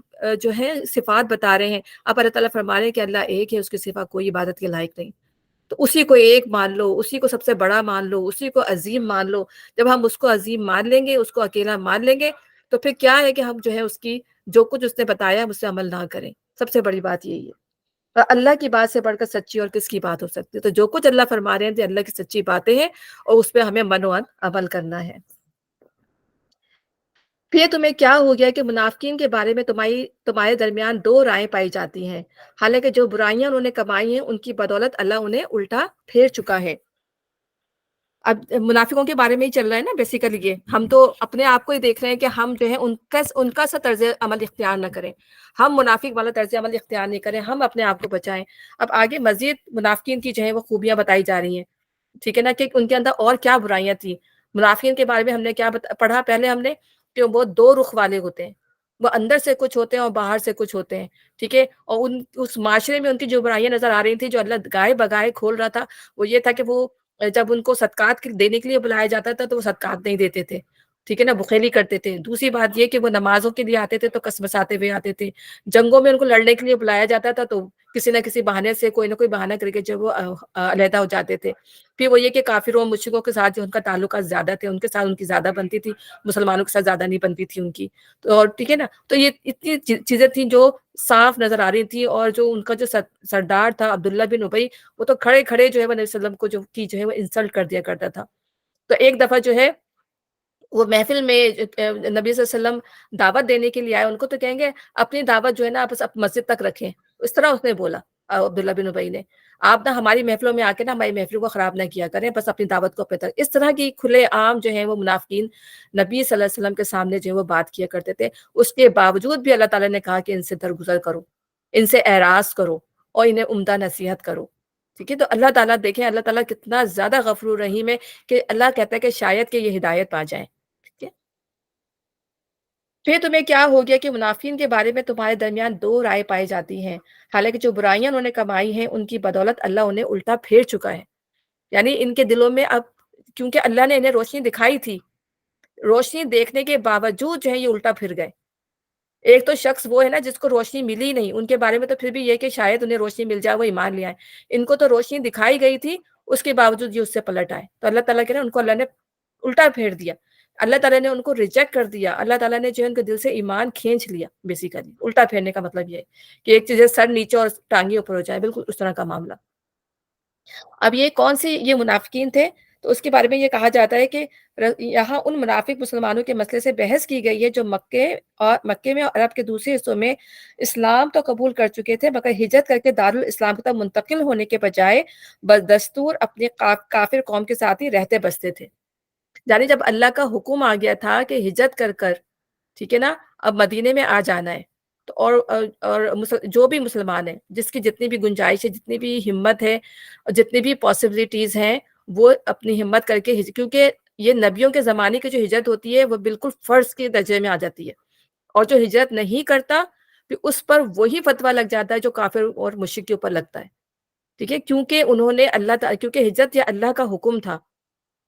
Speaker 1: جو ہے صفات بتا رہے ہیں۔ اب اللہ تعالیٰ فرما رہے ہیں کہ اللہ ایک ہے، اس کے سوا کوئی عبادت کے لائق نہیں، تو اسی کو ایک مان لو، اسی کو سب سے بڑا مان لو، اسی کو عظیم مان لو۔ جب ہم اس کو عظیم مان لیں گے، اس کو اکیلا مان لیں گے، تو پھر کیا ہے کہ ہم جو ہے اس کی جو کچھ اس نے بتایا ہے اس سے عمل نہ کریں۔ سب سے بڑی بات یہی ہے۔ اور اللہ کی بات سے بڑھ کر سچی اور کس کی بات ہو سکتی ہے؟ تو جو کچھ اللہ فرما رہے ہیں تو اللہ کی سچی باتیں ہیں، اور اس پہ ہمیں منوان عمل کرنا ہے۔ پھر تمہیں کیا ہو گیا کہ منافقین کے بارے میں تمہارے درمیان دو رائے پائی جاتی ہیں، حالانکہ جو برائیاں انہوں نے کمائی ہیں ان کی بدولت اللہ انہیں الٹا پھیر چکا ہے۔ اب منافقوں کے بارے میں ہی چل رہا ہے نا بیسیکلی، یہ ہم تو اپنے آپ کو ہی دیکھ رہے ہیں کہ ہم جو ہے ان کا سا طرز عمل اختیار نہ کریں، ہم منافق والا طرز عمل اختیار نہیں کریں، ہم اپنے آپ کو بچائیں۔ اب آگے مزید منافقین کی جو ہے وہ خوبیاں بتائی جا رہی ہیں، ٹھیک ہے نا، کہ ان کے اندر اور کیا برائیاں تھیں۔ منافقین کے بارے میں ہم نے کیا پڑھا پہلے ہم نے، کہ وہ دو رخ والے ہوتے ہیں، وہ اندر سے کچھ ہوتے ہیں اور باہر سے کچھ ہوتے ہیں، ٹھیک ہے۔ اور اس معاشرے میں ان کی جو برائیاں نظر آ رہی تھیں، جو اللہ گائے بگائے کھول رہا تھا، وہ یہ تھا کہ وہ جب ان کو صدقات دینے کے لیے بلایا جاتا تھا تو وہ صدقات نہیں دیتے تھے، ٹھیک ہے نا، بخیلی کرتے تھے۔ دوسری بات یہ کہ وہ نمازوں کے لیے آتے تھے تو کسمساتے ہوئے آتے تھے، جنگوں میں ان کو لڑنے کے لیے بلایا جاتا تھا تو کسی نہ کسی بہانے سے کوئی نہ کوئی بہانہ کر کے جو وہ علیحدہ ہو جاتے تھے۔ پھر وہ یہ کہ کافروں مشرکوں کے ساتھ جو ان کا تعلقات زیادہ تھے، ان کے ساتھ ان کی زیادہ بنتی تھی، مسلمانوں کے ساتھ زیادہ نہیں بنتی تھی ان کی، تو اور ٹھیک ہے نا۔ تو یہ اتنی چیزیں تھیں جو صاف نظر آ رہی تھی، اور جو ان کا جو سردار تھا عبداللہ بن ابی، وہ تو کھڑے کھڑے جو ہے وہ نبی صلی اللہ علیہ وسلم کو جو ہے وہ انسلٹ کر دیا کرتا تھا۔ تو ایک دفعہ جو ہے وہ محفل میں نبی صلی اللہ علیہ وسلم دعوت دینے کے لیے آئے، ان کو تو کہیں گے اپنی دعوت جو ہے نا آپ بس مسجد تک رکھیں، اس طرح اس نے بولا عبداللہ بن ابی نے، آپ نہ ہماری محفلوں میں آ کے نا ہماری محفلوں کو خراب نہ کیا کریں، بس اپنی دعوت کو اپنے تک۔ اس طرح کی کھلے عام جو ہیں وہ منافقین نبی صلی اللہ علیہ وسلم کے سامنے جو ہے وہ بات کیا کرتے تھے۔ اس کے باوجود بھی اللہ تعالیٰ نے کہا کہ ان سے درگزر کرو، ان سے اعراض کرو، اور انہیں عمدہ نصیحت کرو، ٹھیک ہے۔ تو اللہ تعالیٰ دیکھیں اللہ تعالیٰ کتنا زیادہ غفور رحیم ہے، کہ اللہ کہتا ہے کہ شاید کہ یہ ہدایت پا جائیں، ٹھیک ہے۔ پھر تمہیں کیا ہو گیا کہ منافقین کے بارے میں تمہارے درمیان دو رائے پائی جاتی ہیں، حالانکہ جو برائیاں انہوں نے کمائی ہیں ان کی بدولت اللہ انہیں الٹا پھیر چکا ہے۔ یعنی ان کے دلوں میں اب، کیونکہ اللہ نے انہیں روشنی دکھائی تھی، روشنی دیکھنے کے باوجود جو ہے یہ الٹا پھر گئے، ایک تو شخص وہ ہے نا جس کو روشنی ملی نہیں، ان کے بارے میں تو پھر بھی یہ کہ شاید انہیں روشنی مل جائے، وہ ایمان لے آئیں۔ ان کو تو روشنی دکھائی گئی تھی، اس کے باوجود یہ اس سے پلٹ آئے۔ تو اللہ تعالیٰ کہہ رہے ہیں ان کو اللہ نے الٹا پھیر دیا۔ اللہ تعالیٰ نے ان کو ریجیکٹ کر دیا، اللہ تعالیٰ نے جو ہے ان کے دل سے ایمان کھینچ لیا بیسیکلی۔ الٹا پھیرنے کا مطلب یہ ہے کہ ایک چیز ہے سر نیچے اور ٹانگیں اوپر ہو جائے، بالکل اس طرح کا معاملہ۔ اب یہ کون سے یہ منافقین تھے؟ تو اس کے بارے میں یہ کہا جاتا ہے کہ یہاں ان منافق مسلمانوں کے مسئلے سے بحث کی گئی ہے جو مکے میں اور عرب کے دوسرے حصوں میں اسلام تو قبول کر چکے تھے، مگر ہجرت کر کے دارالاسلام کی طرف منتقل ہونے کے بجائے بدستور اپنے کافر قوم کے ساتھ ہی رہتے بستے تھے۔ یعنی جب اللہ کا حکم آ گیا تھا کہ ہجرت کر کر، ٹھیک ہے نا، اب مدینے میں آ جانا ہے، تو جو بھی مسلمان ہیں، جس کی جتنی بھی گنجائش ہے، جتنی بھی ہمت ہے اور جتنی بھی پاسبلٹیز ہیں، وہ اپنی ہمت کر کے کیونکہ یہ نبیوں کے زمانے کی جو ہجرت ہوتی ہے وہ بالکل فرض کے درجے میں آ جاتی ہے، اور جو ہجرت نہیں کرتا پھر اس پر وہی فتویٰ لگ جاتا ہے جو کافر اور مشرک کے اوپر لگتا ہے، ٹھیک ہے، کیونکہ انہوں نے کیونکہ ہجرت یہ اللہ کا حکم تھا،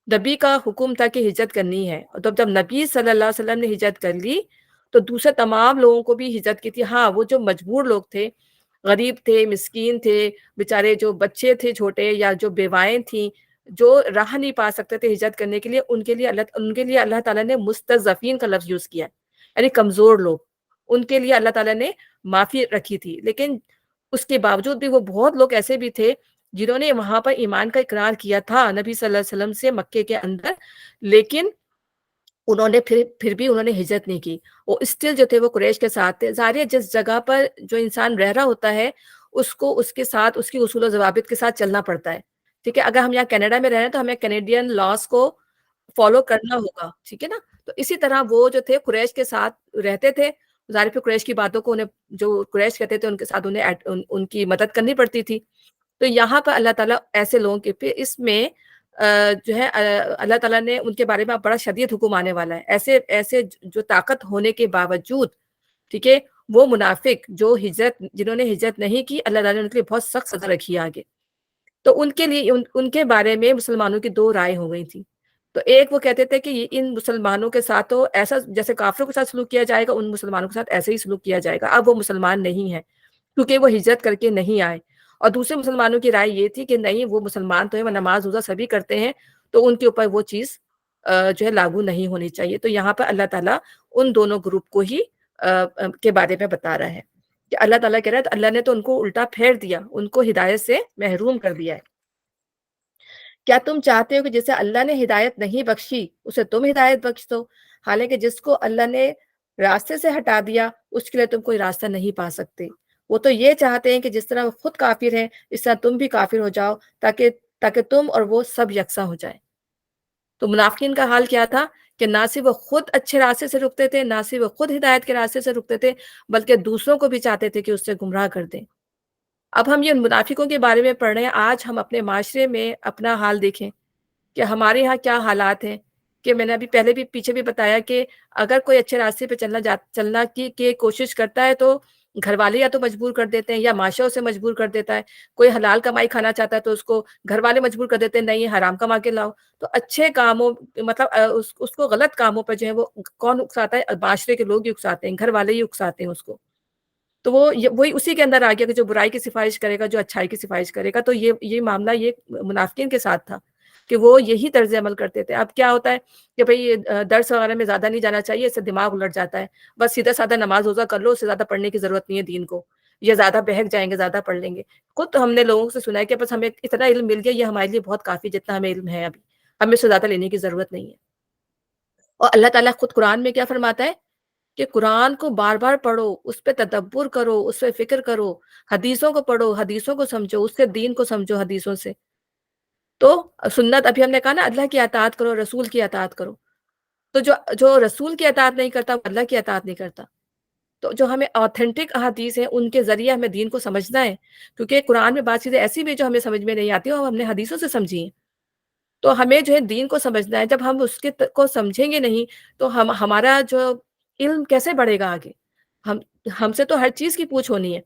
Speaker 1: نبی کا حکم تھا کہ ہجرت کرنی ہے، اور جب نبی صلی اللہ علیہ وسلم نے ہجرت کر لی تو دوسرے تمام لوگوں کو بھی ہجرت کی تھی۔ ہاں، وہ جو مجبور لوگ تھے، غریب تھے، مسکین تھے، بیچارے جو بچے تھے چھوٹے یا جو بیوائیں تھیں، جو راہ نہیں پا سکتے تھے ہجرت کرنے کے لیے، ان کے لیے اللہ تعالیٰ نے مستضعفین کا لفظ یوز کیا ہے، یعنی کمزور لوگ، ان کے لیے اللہ تعالیٰ نے معافی رکھی تھی۔ لیکن اس کے باوجود بھی وہ بہت لوگ ایسے بھی تھے جنہوں نے وہاں پر ایمان کا اقرار کیا تھا نبی صلی اللہ علیہ وسلم سے مکے کے اندر، لیکن انہوں نے پھر بھی انہوں نے ہجرت نہیں کی، وہ اسٹل جو تھے وہ قریش کے ساتھ تھے۔ ظاہر ہے جس جگہ پر جو انسان رہ رہا ہوتا ہے اس کو اس کے ساتھ اس کی اصول و ضوابط کے ساتھ چلنا پڑتا ہے، ٹھیک ہے۔ اگر ہم یہاں کینیڈا میں رہ رہے ہیں تو ہمیں کینیڈین لاس کو فالو کرنا ہوگا، ٹھیک ہے نا۔ تو اسی طرح وہ جو تھے قریش کے ساتھ رہتے تھے، ظاہر پھر قریش کی باتوں کو انہیں جو قریش کہتے تھے ان کے ساتھ انہیں ان کی مدد کرنی پڑتی تھی۔ تو یہاں پر اللہ تعالیٰ ایسے لوگوں کے پھر اس میں جو ہے اللہ تعالیٰ نے ان کے بارے میں اب بڑا شدید حکم آنے والا ہے، ایسے ایسے جو طاقت ہونے کے باوجود، ٹھیک ہے، وہ منافق جو جنہوں نے ہجرت نہیں کی، اللہ تعالیٰ نے ان کے لیے بہت سخت سزا رکھی ہے آگے۔ تو ان کے لیے ان کے بارے میں مسلمانوں کی دو رائے ہو گئی تھی۔ تو ایک وہ کہتے تھے کہ ان مسلمانوں کے ساتھ تو ایسا جیسے کافروں کے ساتھ سلوک کیا جائے گا، ان مسلمانوں کے ساتھ ایسے ہی سلوک کیا جائے گا۔ اب وہ مسلمان نہیں ہیں کیونکہ وہ ہجرت کر کے نہیں آئے۔ اور دوسرے مسلمانوں کی رائے یہ تھی کہ نہیں، وہ مسلمان تو ہیں، وہ نماز روزہ سبھی کرتے ہیں، تو ان کے اوپر وہ چیز جو ہے لاگو نہیں ہونی چاہیے۔ تو یہاں پر اللہ تعالیٰ ان دونوں گروپ کو ہی کے بارے میں بتا رہا ہے کہ اللہ تعالیٰ کہہ رہا ہے تو اللہ نے تو ان کو الٹا پھیر دیا، ان کو ہدایت سے محروم کر دیا ہے۔ کیا تم چاہتے ہو کہ جسے اللہ نے ہدایت نہیں بخشی اسے تم ہدایت بخش دو؟ حالانکہ جس کو اللہ نے راستے سے ہٹا دیا اس کے لیے تم کوئی راستہ نہیں پا سکتے۔ وہ تو یہ چاہتے ہیں کہ جس طرح وہ خود کافر ہیں اس طرح تم بھی کافر ہو جاؤ، تاکہ تم اور وہ سب یکساں ہو جائیں۔ تو منافقین کا حال کیا تھا کہ نہ صرف وہ خود اچھے راستے سے رکتے تھے، نہ صرف وہ خود ہدایت کے راستے سے رکتے تھے، بلکہ دوسروں کو بھی چاہتے تھے کہ اس سے گمراہ کر دیں۔ اب ہم یہ منافقوں کے بارے میں پڑھ رہے ہیں، آج ہم اپنے معاشرے میں اپنا حال دیکھیں کہ ہمارے یہاں کیا حالات ہیں۔ کہ میں نے ابھی پہلے بھی پیچھے بھی بتایا کہ اگر کوئی اچھے راستے پہ چلنا کی کوشش کرتا ہے تو گھر والے یا تو مجبور کر دیتے ہیں یا معاشرہ اسے مجبور کر دیتا ہے۔ کوئی حلال کمائی کھانا چاہتا ہے تو اس کو گھر والے مجبور کر دیتے ہیں، نہیں حرام کما کے لاؤ۔ تو اچھے کاموں مطلب اس کو غلط کاموں پہ جو ہے وہ کون اکساتا ہے؟ معاشرے کے لوگ ہی اکساتے ہیں، گھر والے ہی اکساتے ہیں اس کو۔ تو وہی اسی کے اندر آ گیا کہ جو برائی کی سفارش کرے گا، جو اچھائی کی سفارش کرے گا۔ تو یہ معاملہ یہ منافقین کے ساتھ تھا کہ وہ یہی طرز عمل کرتے تھے۔ اب کیا ہوتا ہے کہ بھئی درس وغیرہ میں زیادہ نہیں جانا چاہیے، اس سے دماغ الٹ جاتا ہے، بس سیدھا سادہ نماز روزہ کر لو، اس سے زیادہ پڑھنے کی ضرورت نہیں ہے دین کو، یا زیادہ بہک جائیں گے، زیادہ پڑھ لیں گے۔ خود ہم نے لوگوں سے سنا ہے کہ بس ہمیں اتنا علم مل گیا، یہ ہمارے لیے بہت کافی، جتنا ہمیں علم ہے ابھی ہمیں اس سے زیادہ لینے کی ضرورت نہیں ہے۔ اور اللہ تعالیٰ خود قرآن میں کیا فرماتا ہے کہ قرآن کو بار بار پڑھو، اس پہ تدبر کرو، اس پہ فکر کرو، حدیثوں کو پڑھو، حدیثوں کو سمجھو، اس سے دین کو سمجھو حدیثوں سے۔ تو سنت ابھی ہم نے کہا نا، اللہ کی اطاعت کرو، رسول کی اطاعت کرو۔ تو جو رسول کی اطاعت نہیں کرتا وہ اللہ کی اطاعت نہیں کرتا۔ تو جو ہمیں آتھینٹک احادیث ہیں ان کے ذریعے ہمیں دین کو سمجھنا ہے، کیونکہ قرآن میں بات چیزیں ایسی بھی جو ہمیں سمجھ میں نہیں آتی اور ہم نے حدیثوں سے سمجھی ہیں۔ تو ہمیں جو ہے دین کو سمجھنا ہے۔ جب ہم اس کو سمجھیں گے نہیں تو ہمارا جو علم کیسے بڑھے گا آگے؟ ہم ہم سے تو ہر چیز کی پوچھ ہونی ہے۔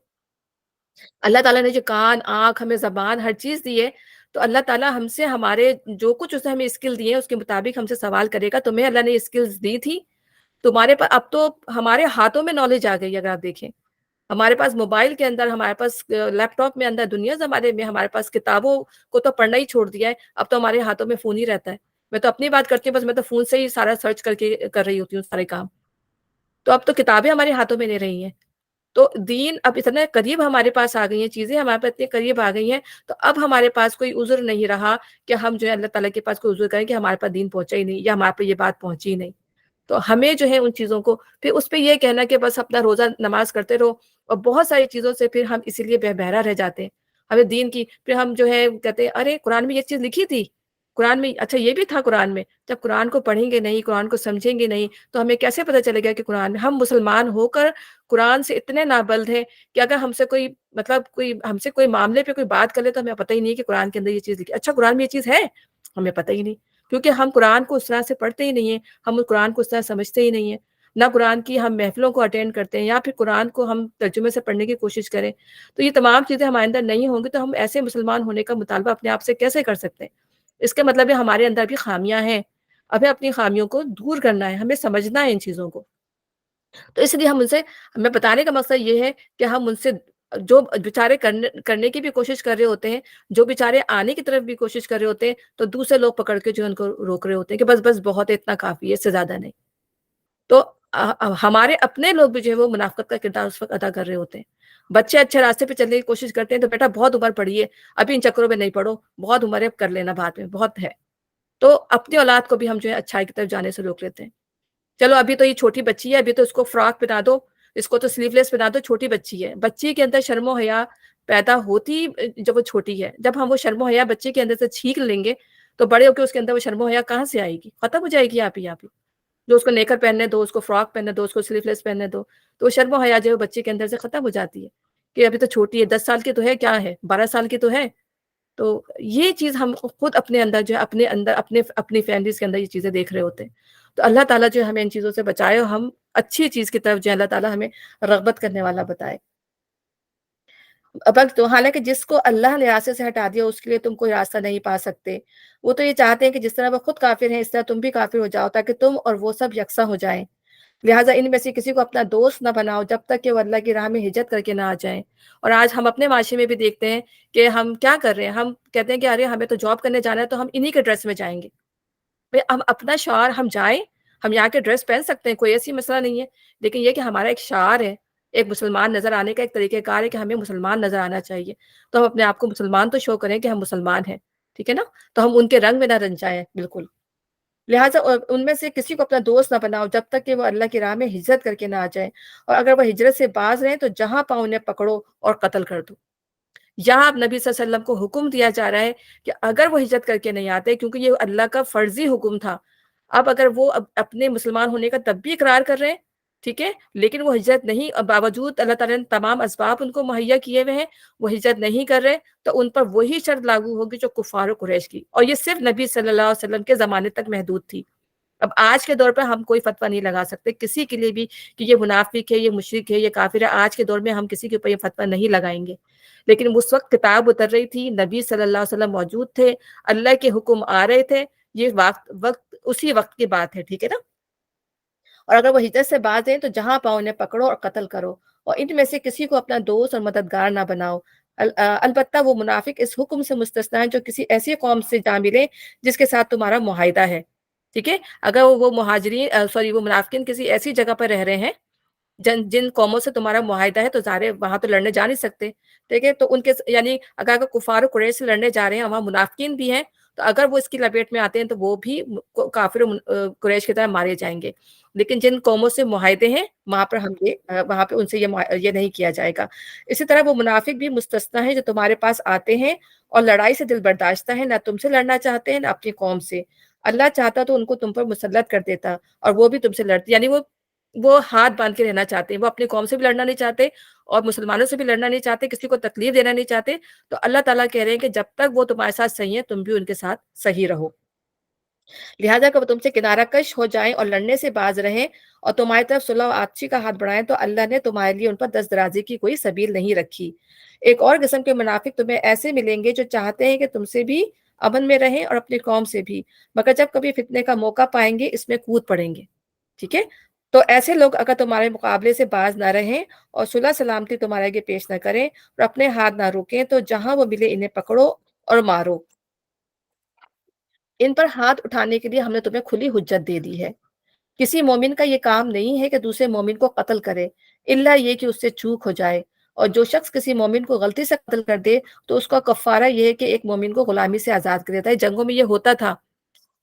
Speaker 1: اللہ تعالیٰ نے جو کان، آنکھ، ہمیں زبان، ہر چیز دی ہے، تو اللہ تعالیٰ ہم سے ہمارے جو کچھ اس نے ہمیں اسکل دی ہے اس کے مطابق ہم سے سوال کرے گا۔ تمہیں اللہ نے اسکلز دی تھی تمہارے پاس اب تو ہمارے ہاتھوں میں نالج آ گئی ہے، اگر آپ دیکھیں ہمارے پاس موبائل کے اندر، ہمارے پاس لیپ ٹاپ میں اندر، دنیا زمانے میں ہمارے پاس کتابوں کو تو پڑھنا ہی چھوڑ دیا ہے، اب تو ہمارے ہاتھوں میں فون ہی رہتا ہے. میں تو اپنی بات کرتی ہوں، بس میں تو فون سے ہی سارا سرچ کر کے کر رہی ہوتی ہوں سارے کام. تو اب تو کتابیں ہمارے ہاتھوں میں نہیں رہی ہیں. تو دین اب اتنے قریب ہمارے پاس آ گئی ہیں، چیزیں ہمارے پاس اتنے قریب آ گئی ہیں، تو اب ہمارے پاس کوئی عذر نہیں رہا کہ ہم جو ہے اللہ تعالیٰ کے پاس کوئی عذر کریں کہ ہمارے پاس دین پہنچا ہی نہیں یا ہمارے پہ یہ بات پہنچی ہی نہیں. تو ہمیں جو ہے ان چیزوں کو پھر اس پہ یہ کہنا کہ بس اپنا روزہ نماز کرتے رہو، اور بہت ساری چیزوں سے پھر ہم اسی لیے بہرا رہ جاتے ہیں. ہمیں دین کی پھر ہم جو ہے کہتے ہیں ارے قرآن میں یہ چیز لکھی تھی، قرآن میں اچھا یہ بھی تھا قرآن میں. جب قرآن کو پڑھیں گے نہیں، قرآن کو سمجھیں گے نہیں، تو ہمیں کیسے پتہ چلے گا کہ قرآن میں ہم مسلمان ہو کر قرآن سے اتنے نابلد ہیں کہ اگر ہم سے کوئی مطلب کوئی ہم سے کوئی معاملے پہ کوئی بات کر لے تو ہمیں پتہ ہی نہیں کہ قرآن کے اندر یہ چیز لکھی. اچھا قرآن میں یہ چیز ہے، ہمیں پتہ ہی نہیں، کیونکہ ہم قرآن کو اس طرح سے پڑھتے ہی نہیں ہیں، ہم قرآن کو اس طرح سمجھتے ہی نہیں ہیں. نہ قرآن کی ہم محفلوں کو اٹینڈ کرتے ہیں یا پھر قرآن کو ہم ترجمے سے پڑھنے کی کوشش کریں. تو یہ تمام چیزیں ہمارے اندر نہیں ہوں گی تو ہم ایسے مسلمان ہونے کا مطالبہ اپنے آپ سے کیسے کر سکتے ہیں؟ اس کے مطلب ہے ہمارے اندر بھی خامیاں ہیں، ہمیں اپنی خامیوں کو دور کرنا ہے، ہمیں سمجھنا ہے ان چیزوں کو. تو اس لیے ہم ان سے، ہمیں بتانے کا مقصد یہ ہے کہ ہم ان سے جو بیچارے کرنے کی بھی کوشش کر رہے ہوتے ہیں، جو بیچارے آنے کی طرف بھی کوشش کر رہے ہوتے ہیں، تو دوسرے لوگ پکڑ کے جو ان کو روک رہے ہوتے ہیں کہ بس بس بہت ہے، اتنا کافی ہے، اس سے زیادہ نہیں. تو ہمارے اپنے لوگ بھی جو ہے وہ منافقت کا کردار اس وقت ادا کر رہے ہوتے ہیں. بچے اچھے راستے پہ چلنے کی کوشش کرتے ہیں تو بیٹا بہت عمر پڑی ہے، ابھی ان چکروں میں نہیں پڑو، بہت عمر ہے، اب کر لینا بعد میں، بہت ہے. تو اپنی اولاد کو بھی ہم جو ہے اچھائی کی طرف جانے سے روک لیتے ہیں. چلو ابھی تو یہ چھوٹی بچی ہے، ابھی تو اس کو فراک پہنا دو، اس کو تو سلیو لیس پہنا دو، چھوٹی بچی ہے. بچی کے اندر شرم و حیا پیدا ہوتی جب وہ چھوٹی ہے. جب ہم وہ شرم و حیا بچے کے اندر سے چھینک لیں گے تو بڑے ہو کے اس کے اندر وہ شرم و حیا کہاں سے آئے گی؟ ختم ہو جائے گی آپ ہی آپ ہی. جو اس کو نیکر پہننے دو، اس کو فراک پہننے دو، اس کو سلیو لیس پہننے دو، تو وہ شرم و حیا جو ہے بچے کے اندر سے ختم ہو جاتی ہے کہ ابھی تو چھوٹی ہے، 10 سال کی تو ہے، کیا ہے 12 سال کی تو ہے. تو یہ چیز ہم خود اپنے اندر جو ہے اپنے اندر اپنی فیملیز کے اندر یہ چیزیں دیکھ رہے ہوتے ہیں. تو اللہ تعالیٰ جو ہے ہمیں ان چیزوں سے بچائے اور ہم اچھی چیز کی طرف جو ہے اللہ تعالیٰ ہمیں رغبت کرنے والا بتائے. اب تو حالانکہ جس کو اللہ نے راستے سے ہٹا دیا اس کے لیے تم کوئی راستہ نہیں پا سکتے. وہ تو یہ چاہتے ہیں کہ جس طرح وہ خود کافر ہیں اس طرح تم بھی کافر ہو جاؤ تاکہ تم اور وہ سب یکساں ہو جائیں. لہٰذا ان میں سے کسی کو اپنا دوست نہ بناؤ جب تک کہ وہ اللہ کی راہ میں ہجرت کر کے نہ آ جائیں. اور آج ہم اپنے معاشرے میں بھی دیکھتے ہیں کہ ہم کیا کر رہے ہیں. ہم کہتے ہیں کہ ارے ہمیں تو جاب کرنے جانا ہے تو ہم انہی کے ڈریس میں جائیں گے. ہم اپنا شعار، ہم جائیں، ہم یہاں کے ڈریس پہن سکتے ہیں، کوئی ایسی مسئلہ نہیں ہے، لیکن یہ کہ ہمارا ایک شعار ہے، ایک مسلمان نظر آنے کا ایک طریقہ کار ہے کہ ہمیں مسلمان نظر آنا چاہیے. تو ہم اپنے آپ کو مسلمان تو شو کریں کہ ہم مسلمان ہیں، ٹھیک ہے نا. تو ہم ان کے رنگ میں نہ رنجائیں بالکل. لہٰذا ان میں سے کسی کو اپنا دوست نہ بناؤ جب تک کہ وہ اللہ کی راہ میں ہجرت کر کے نہ آ جائیں. اور اگر وہ ہجرت سے باز رہیں تو جہاں پاؤں انہیں پکڑو اور قتل کر دو. یہاں اب نبی صلی اللہ علیہ وسلم کو حکم دیا جا رہا ہے کہ اگر وہ ہجرت کر کے نہیں آتے، کیونکہ یہ اللہ کا فرضی حکم تھا، اب اگر وہ اپنے مسلمان ہونے کا تب بھی اقرار کر رہے ہیں، ٹھیک ہے، لیکن وہ ہجرت نہیں، باوجود اللہ تعالیٰ نے تمام اسباب ان کو مہیا کیے ہوئے ہیں، وہ ہجرت نہیں کر رہے، تو ان پر وہی شرط لاگو ہوگی جو کفار و قریش کی. اور یہ صرف نبی صلی اللہ علیہ وسلم کے زمانے تک محدود تھی. اب آج کے دور پہ ہم کوئی فتویٰ نہیں لگا سکتے کسی کے لیے بھی کہ یہ منافق ہے، یہ مشرک ہے، یہ کافر ہے. آج کے دور میں ہم کسی کے اوپر یہ فتویٰ نہیں لگائیں گے. لیکن اس وقت کتاب اتر رہی تھی، نبی صلی اللہ علیہ وسلم موجود تھے، اللہ کے حکم آ رہے تھے، یہ وقت اسی وقت کی بات ہے، ٹھیک ہے نا. اور اگر وہ ہجرت سے باز ہیں تو جہاں پاؤ انہیں پکڑو اور قتل کرو. اور ان میں سے کسی کو اپنا دوست اور مددگار نہ بناؤ. البتہ وہ منافق اس حکم سے مستثنی ہیں جو کسی ایسی قوم سے جا ملے جس کے ساتھ تمہارا معاہدہ ہے، ٹھیک ہے. اگر وہ مہاجرین وہ منافقین کسی ایسی جگہ پر رہ رہے ہیں جن قوموں سے تمہارا معاہدہ ہے، تو ظاہر ہے وہاں تو لڑنے جا نہیں سکتے، ٹھیک ہے. تو ان کے یعنی اگر کفار و قریش سے لڑنے جا رہے ہیں، وہاں منافقین بھی ہیں، تو اگر وہ اس کی لپیٹ میں آتے ہیں تو وہ بھی کافر و قریش کی طرح مارے جائیں گے. لیکن جن قوموں سے معاہدے ہیں وہاں پر وہاں پہ ان سے یہ نہیں کیا جائے گا. اسی طرح وہ منافق بھی مستثنی ہیں جو تمہارے پاس آتے ہیں اور لڑائی سے دل برداشتہ ہیں، نہ تم سے لڑنا چاہتے ہیں نہ اپنی قوم سے. اللہ چاہتا تو ان کو تم پر مسلط کر دیتا اور وہ بھی تم سے لڑتے، یعنی وہ ہاتھ باندھ کے رہنا چاہتے ہیں. وہ اپنی قوم سے بھی لڑنا نہیں چاہتے اور مسلمانوں سے بھی لڑنا نہیں چاہتے، کسی کو تکلیف دینا نہیں چاہتے. تو اللہ تعالیٰ کہہ رہے ہیں کہ جب تک وہ تمہارے ساتھ صحیح ہیں تم بھی ان کے ساتھ صحیح رہو. لہٰذا کہ وہ تم سے کنارہ کش ہو جائیں اور لڑنے سے باز رہیں اور تمہاری طرف صلح و آچی کا ہاتھ بڑھائیں، تو اللہ نے تمہارے لیے ان پر دست درازی کی کوئی سبیل نہیں رکھی. ایک اور قسم کے منافق تمہیں ایسے ملیں گے جو چاہتے ہیں کہ تم سے بھی امن میں رہیں اور اپنی قوم سے بھی، مگر جب کبھی فتنے کا موقع پائیں گے اس میں کود پڑیں گے، ٹھیک ہے. تو ایسے لوگ اگر تمہارے مقابلے سے باز نہ رہیں اور صلح سلامتی تمہارے آگے پیش نہ کریں اور اپنے ہاتھ نہ روکیں تو جہاں وہ ملے انہیں پکڑو اور مارو۔ ان پر ہاتھ اٹھانے کے لیے ہم نے تمہیں کھلی حجت دے دی ہے۔ کسی مومن کا یہ کام نہیں ہے کہ دوسرے مومن کو قتل کرے الا یہ کہ اس سے چوک ہو جائے، اور جو شخص کسی مومن کو غلطی سے قتل کر دے تو اس کا کفارہ یہ ہے کہ ایک مومن کو غلامی سے آزاد کر دیتا ہے۔ جنگوں میں یہ ہوتا تھا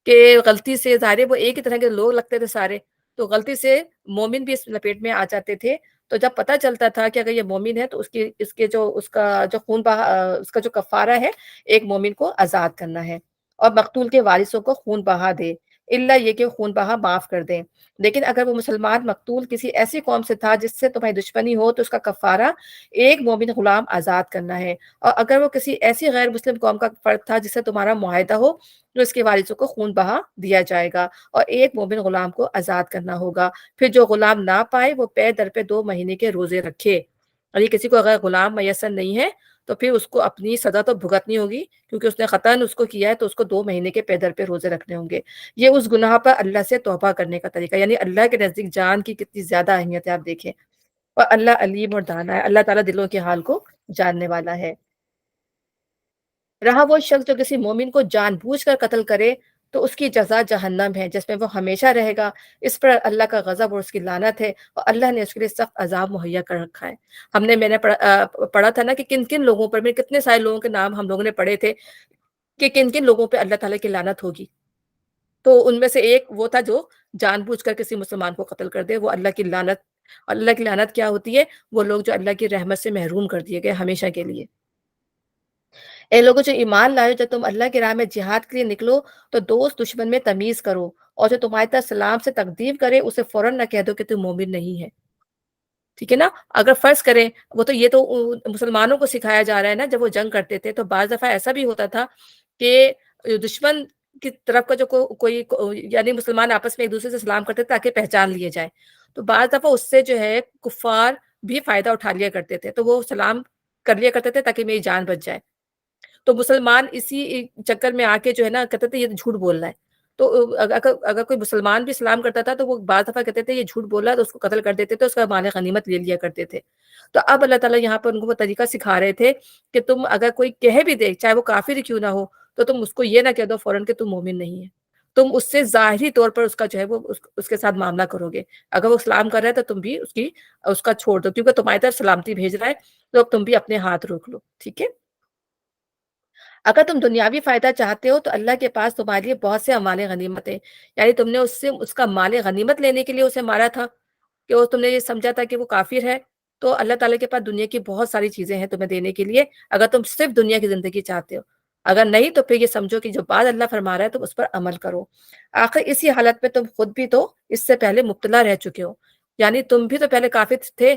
Speaker 1: کہ غلطی سے، ظاہر ہے وہ ایک ہی طرح کے لوگ لگتے تھے سارے، تو غلطی سے مومن بھی اس لپیٹ میں آ جاتے تھے۔ تو جب پتہ چلتا تھا کہ اگر یہ مومن ہے تو اس کا جو خون بہا اس کا جو کفارہ ہے ایک مومن کو آزاد کرنا ہے، اور مقتول کے وارثوں کو خون بہا دے الا یہ کہ خون بہا معاف کر دیں۔ لیکن اگر وہ مسلمان مقتول کسی ایسی قوم سے تھا جس سے تمہاری دشمنی ہو تو اس کا کفارہ ایک مومن غلام آزاد کرنا ہے، اور اگر وہ کسی ایسی غیر مسلم قوم کا فرد تھا جس سے تمہارا معاہدہ ہو تو اس کے وارثوں کو خون بہا دیا جائے گا اور ایک مومن غلام کو آزاد کرنا ہوگا۔ پھر جو غلام نہ پائے وہ پے در پہ 2 مہینے کے روزے رکھے، اور یہ کسی کو اگر غلام میسر نہیں ہے تو پھر اس کو اپنی سزا تو بھگتنی ہوگی، کیونکہ اس نے قطعاً اس کو کیا ہے تو اس کو 2 مہینے کے پے در پہ روزے رکھنے ہوں گے۔ یہ اس گناہ پر اللہ سے توبہ کرنے کا طریقہ، یعنی اللہ کے نزدیک جان کی کتنی زیادہ اہمیت ہے آپ دیکھیں، اور اللہ علیم اور دانا ہے، اللہ تعالیٰ دلوں کے حال کو جاننے والا ہے۔ رہا وہ شخص جو کسی مومن کو جان بوجھ کر قتل کرے تو اس کی جزا جہنم ہے جس میں وہ ہمیشہ رہے گا، اس پر اللہ کا غضب اور اس کی لعنت ہے، اور اللہ نے اس کے لیے سخت عذاب مہیا کر رکھا ہے۔ میں نے پڑھا تھا نا کہ کن کن لوگوں پر، میں کتنے سارے لوگوں کے نام ہم لوگوں نے پڑھے تھے کہ کن کن لوگوں پہ اللہ تعالیٰ کی لعنت ہوگی، تو ان میں سے ایک وہ تھا جو جان بوجھ کر کسی مسلمان کو قتل کر دے، وہ اللہ کی لعنت۔ اللہ کی لعنت کیا ہوتی ہے؟ وہ لوگ جو اللہ کی رحمت سے محروم کر دیے گئے ہمیشہ کے لیے۔ اے لوگوں جو ایمان لائے، جب تم اللہ کی راہ میں جہاد کے لیے نکلو تو دوست دشمن میں تمیز کرو، اور جو تمہاری طرف سلام سے تقدیم کرے اسے فوراً نہ کہہ دو کہ تم مومن نہیں ہے، ٹھیک ہے نا؟ اگر فرض کریں، وہ تو یہ تو مسلمانوں کو سکھایا جا رہا ہے نا، جب وہ جنگ کرتے تھے تو بعض دفعہ ایسا بھی ہوتا تھا کہ دشمن کی طرف کا جو یعنی مسلمان آپس میں ایک دوسرے سے سلام کرتے تھے تاکہ پہچان لیے جائیں، تو بعض دفعہ اس سے جو ہے کفار بھی فائدہ اٹھا لیا کرتے تھے، تو وہ سلام کر لیا کرتے تھے تاکہ میری جان بچ جائے۔ تو مسلمان اسی چکر میں آ کے جو ہے نا کہتے تھے یہ جھوٹ بول رہا ہے، تو اگر کوئی مسلمان بھی سلام کرتا تھا تو وہ بعض دفعہ کہتے تھے یہ جھوٹ بول رہا ہے، تو اس کو قتل کر دیتے تھے، اس کا مال غنیمت لے لیا کرتے تھے۔ تو اب اللہ تعالیٰ یہاں پر ان کو وہ طریقہ سکھا رہے تھے کہ تم اگر کوئی کہہ بھی دے چاہے وہ کافر ہی کیوں نہ ہو تو تم اس کو یہ نہ کہہ دو فوراً کہ تم مومن نہیں ہے، تم اس سے ظاہری طور پر اس کا جو ہے وہ اس کے ساتھ معاملہ کرو گے۔ اگر وہ سلام کر رہا ہے تو تم بھی اس کا چھوڑ دو، کیونکہ تمہاری طرف سلامتی بھیج رہا ہے، تو اب تم بھی اپنے ہاتھ روک لو، ٹھیک ہے؟ اگر تم دنیاوی فائدہ چاہتے ہو تو اللہ کے پاس تمہارے لیے بہت سے مال غنیمت ہیں، یعنی تم نے اس کا مال غنیمت لینے کے لیے اسے مارا تھا کہ وہ تم نے یہ سمجھا تھا کہ وہ کافر ہے، تو اللہ تعالیٰ کے پاس دنیا کی بہت ساری چیزیں ہیں تمہیں دینے کے لیے، اگر تم صرف دنیا کی زندگی چاہتے ہو۔ اگر نہیں تو پھر یہ سمجھو کہ جو بات اللہ فرما رہا ہے تم اس پر عمل کرو۔ آخر اسی حالت میں تم خود بھی تو اس سے پہلے مبتلا رہ چکے ہو، یعنی تم بھی تو پہلے کافر تھے،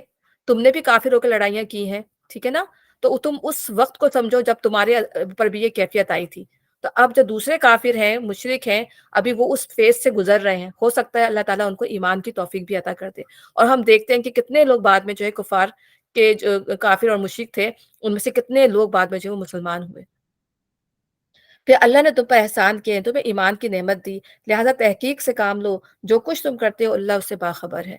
Speaker 1: تم نے بھی کافر ہو کے لڑائیاں کی ہیں، ٹھیک ہے نا؟ تو تم اس وقت کو سمجھو جب تمہارے پر بھی یہ کیفیت آئی تھی۔ تو اب جو دوسرے کافر ہیں، مشرک ہیں، ابھی وہ اس فیز سے گزر رہے ہیں، ہو سکتا ہے اللہ تعالیٰ ان کو ایمان کی توفیق بھی عطا کر دے۔ اور ہم دیکھتے ہیں کہ کتنے لوگ بعد میں جو ہے کفار کے جو کافر اور مشرک تھے ان میں سے کتنے لوگ بعد میں جو ہے وہ مسلمان ہوئے۔ پھر اللہ نے تم پر احسان کیے ہیں، تمہیں ایمان کی نعمت دی، لہذا تحقیق سے کام لو، جو کچھ تم کرتے ہو اللہ اس سے باخبر ہے۔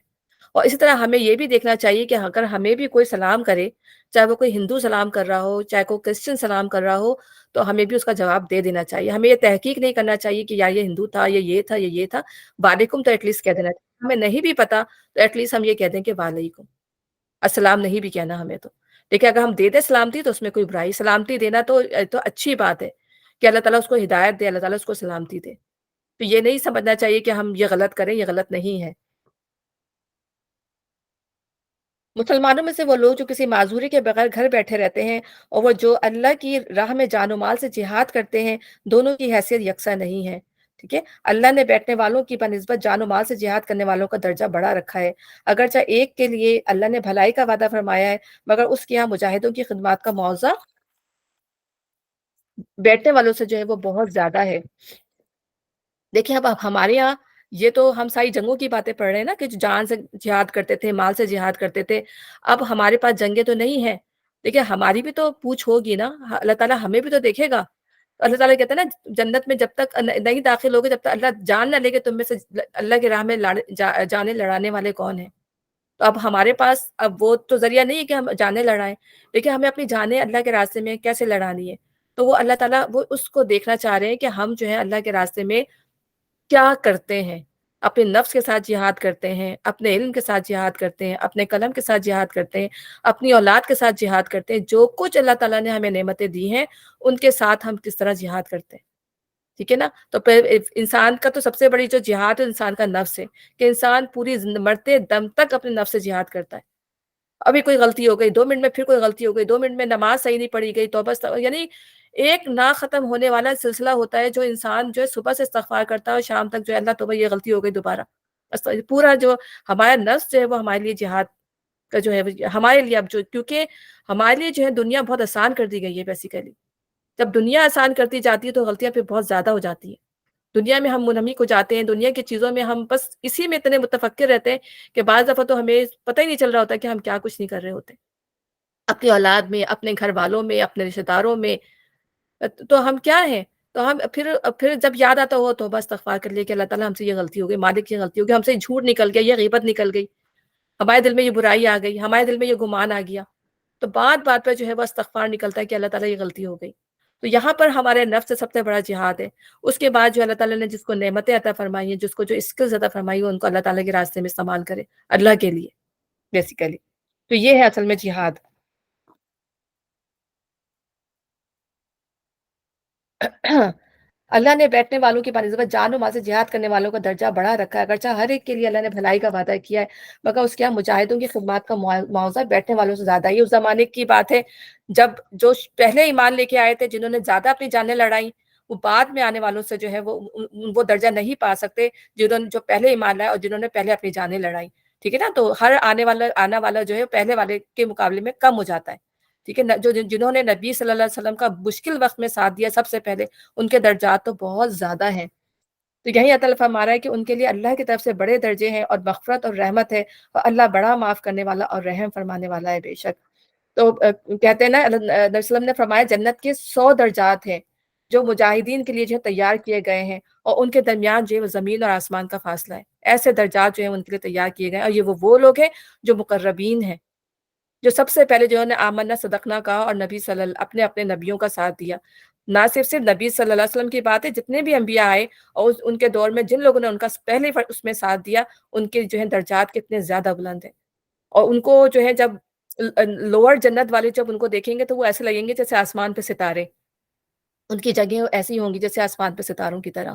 Speaker 1: اور اسی طرح ہمیں یہ بھی دیکھنا چاہیے کہ اگر ہمیں بھی کوئی سلام کرے، چاہے وہ کوئی ہندو سلام کر رہا ہو، چاہے کوئی کرسچن سلام کر رہا ہو، تو ہمیں بھی اس کا جواب دے دینا چاہیے۔ ہمیں یہ تحقیق نہیں کرنا چاہیے کہ یار یہ ہندو تھا، یہ تھا، یہ تھا۔ وعلیکم تو ایٹ لیسٹ کہہ دینا چاہیے، ہمیں نہیں بھی پتا تو ایٹ لیسٹ ہم یہ کہہ دیں کہ وعلیکم السلام، نہیں بھی کہنا ہمیں تو۔ لیکن اگر ہم دے دیں سلامتی تو اس میں کوئی برائی، سلامتی دینا تو اچھی بات ہے کہ اللہ تعالیٰ اس کو ہدایت دے، اللہ تعالیٰ اس کو سلامتی دے۔ تو یہ نہیں سمجھنا چاہیے کہ ہم یہ غلط کریں، یہ غلط نہیں ہے۔ مسلمانوں میں سے وہ لوگ جو کسی معذوری کے بغیر گھر بیٹھے رہتے ہیں اور وہ جو اللہ کی راہ میں جان و مال سے جہاد کرتے ہیں، دونوں کی حیثیت یکساں نہیں ہے، ٹھیک ہے؟ اللہ نے بیٹھنے والوں کی بنسبت جان و مال سے جہاد کرنے والوں کا درجہ بڑا رکھا ہے، اگرچہ ایک کے لیے اللہ نے بھلائی کا وعدہ فرمایا ہے، مگر اس کے یہاں مجاہدوں کی خدمات کا معاوضہ بیٹھنے والوں سے جو ہے وہ بہت زیادہ ہے۔ دیکھیں اب ہمارے یہاں یہ تو ہم ساری جنگوں کی باتیں پڑھ رہے ہیں نا کہ جو جان سے جہاد کرتے تھے، مال سے جہاد کرتے تھے۔ اب ہمارے پاس جنگیں تو نہیں ہیں، دیکھیں ہماری بھی تو پوچھ ہوگی نا، اللہ تعالیٰ ہمیں بھی تو دیکھے گا۔ اللہ تعالیٰ کہتے ہیں نا جنت میں جب تک نہیں داخل ہوگے جب تک اللہ جان نہ لے کہ تم میں سے اللہ کی راہ میں جانے لڑانے والے کون ہیں۔ تو اب ہمارے پاس اب وہ تو ذریعہ نہیں ہے کہ ہم جانیں لڑائیں، لیکن ہمیں اپنی جانیں اللہ کے راستے میں کیسے لڑانی ہے۔ تو وہ اللہ تعالیٰ وہ اس کو دیکھنا چاہ رہے ہیں کہ ہم جو ہے اللہ کے راستے میں کیا کرتے ہیں، اپنے نفس کے ساتھ جہاد کرتے ہیں، اپنے علم کے ساتھ جہاد کرتے ہیں، اپنے قلم کے ساتھ جہاد کرتے ہیں، اپنی اولاد کے ساتھ جہاد کرتے ہیں، جو کچھ اللہ تعالیٰ نے ہمیں نعمتیں دی ہیں ان کے ساتھ ہم کس طرح جہاد کرتے ہیں، ٹھیک ہے نا؟ تو پھر انسان کا تو سب سے بڑی جو جہاد ہے انسان کا نفس ہے، کہ انسان پوری مرتے دم تک اپنے نفس سے جہاد کرتا ہے۔ ابھی کوئی غلطی ہو گئی 2 منٹ میں، پھر کوئی غلطی ہو گئی 2 منٹ میں، نماز صحیح نہیں پڑھی گئی، توبہ یعنی ایک نا ختم ہونے والا سلسلہ ہوتا ہے جو انسان جو ہے صبح سے استغفار کرتا ہے اور شام تک جو ہے اللہ توبہ یہ غلطی ہو گئی دوبارہ۔ پورا جو ہمارا نفس جو ہے وہ ہمارے لیے جہاد کا جو ہے ہمارے لیے اب جو کیونکہ ہمارے لیے جو ہے دنیا بہت آسان کر دی گئی ہے بیسیکلی۔ جب دنیا آسان کرتی جاتی ہے تو غلطیاں پھر بہت زیادہ ہو جاتی ہیں۔ دنیا میں ہم منہمک ہو جاتے ہیں، دنیا کی چیزوں میں ہم بس اسی میں اتنے متفکر رہتے ہیں کہ بعض دفعہ تو ہمیں پتہ ہی نہیں چل رہا ہوتا کہ ہم کیا کچھ نہیں کر رہے ہوتے۔ اپنی اولاد میں، اپنے گھر والوں میں، اپنے رشتہ داروں میں، تو ہم کیا ہیں؟ تو ہم پھر جب یاد آتا ہو توبہ استغفار کر لیے کہ اللہ تعالیٰ ہم سے یہ غلطی ہو گئی، مالک یہ غلطی ہو گئی، ہم سے جھوٹ نکل گیا، یہ غیبت نکل گئی، ہمارے دل میں یہ برائی آ گئی، ہمارے دل میں یہ گمان آ گیا۔ تو بات بات پہ جو ہے وہ استغفار نکلتا ہے کہ اللہ تعالیٰ یہ غلطی ہو گئی۔ تو یہاں پر ہمارے نفس سے سب سے بڑا جہاد ہے۔ اس کے بعد جو اللہ تعالیٰ نے جس کو نعمتیں عطا فرمائی ہیں، جس کو جو اسکلز عطا فرمائی ہیں، ان کو اللہ تعالیٰ کے راستے میں استعمال کرے، اللہ کے لیے بیسیکلی۔ تو یہ ہے اصل میں جہاد۔ اللہ نے بیٹھنے والوں کی بنسبت جان و مال سے جہاد کرنے والوں کا درجہ بڑھا رکھا ہے، اگرچہ ہر ایک کے لیے اللہ نے بھلائی کا وعدہ کیا ہے، مگر اس کے یہاں مجاہدوں کی خدمات کا معاوضہ بیٹھنے والوں سے زیادہ ہے۔ یہ اس زمانے کی بات ہے جب جو پہلے ایمان لے کے آئے تھے، جنہوں نے زیادہ اپنی جانیں لڑائیں، وہ بعد میں آنے والوں سے جو ہے وہ درجہ نہیں پا سکتے جنہوں نے جو پہلے ایمان لائے اور جنہوں نے پہلے اپنی جانیں لڑائیں، ٹھیک ہے نا؟ تو ہر آنے والا جو ہے پہلے والے کے مقابلے میں کم ہو جاتا ہے، ٹھیک ہے نا؟ جو جنہوں نے نبی صلی اللہ علیہ وسلم کا مشکل وقت میں ساتھ دیا سب سے پہلے، ان کے درجات تو بہت زیادہ ہیں۔ تو یہی اللہ تعالیٰ فرما رہا ہے کہ ان کے لیے اللہ کی طرف سے بڑے درجے ہیں اور مغفرت اور رحمت ہے، اور اللہ بڑا معاف کرنے والا اور رحم فرمانے والا ہے بے شک۔ تو کہتے ہیں نا نبی صلی اللہ علیہ وسلم نے فرمایا جنت کے 100 درجات ہیں جو مجاہدین کے لیے جو ہے تیار کیے گئے ہیں، اور ان کے درمیان جو ہے وہ زمین اور آسمان کا فاصلہ ہے۔ ایسے درجات جو ہیں ان کے لیے تیار کیے گئے ہیں، اور یہ وہ لوگ ہیں جو مقربین ہیں، جو سب سے پہلے جو نے آمنا صدقنا کہا اور نبی صلی اللہ اپنے اپنے نبیوں کا ساتھ دیا۔ نہ صرف نبی صلی اللہ علیہ وسلم کی بات ہے، جتنے بھی انبیاء آئے اور ان کے دور میں جن لوگوں نے ان کا پہلے اس میں ساتھ دیا، ان کے جو ہے درجات کتنے زیادہ بلند ہیں، اور ان کو جو ہے جب لوور جنت والے جب ان کو دیکھیں گے تو وہ ایسے لگیں گے جیسے آسمان پہ ستارے، ان کی جگہیں ایسی ہوں گی جیسے آسمان پہ ستاروں کی طرح۔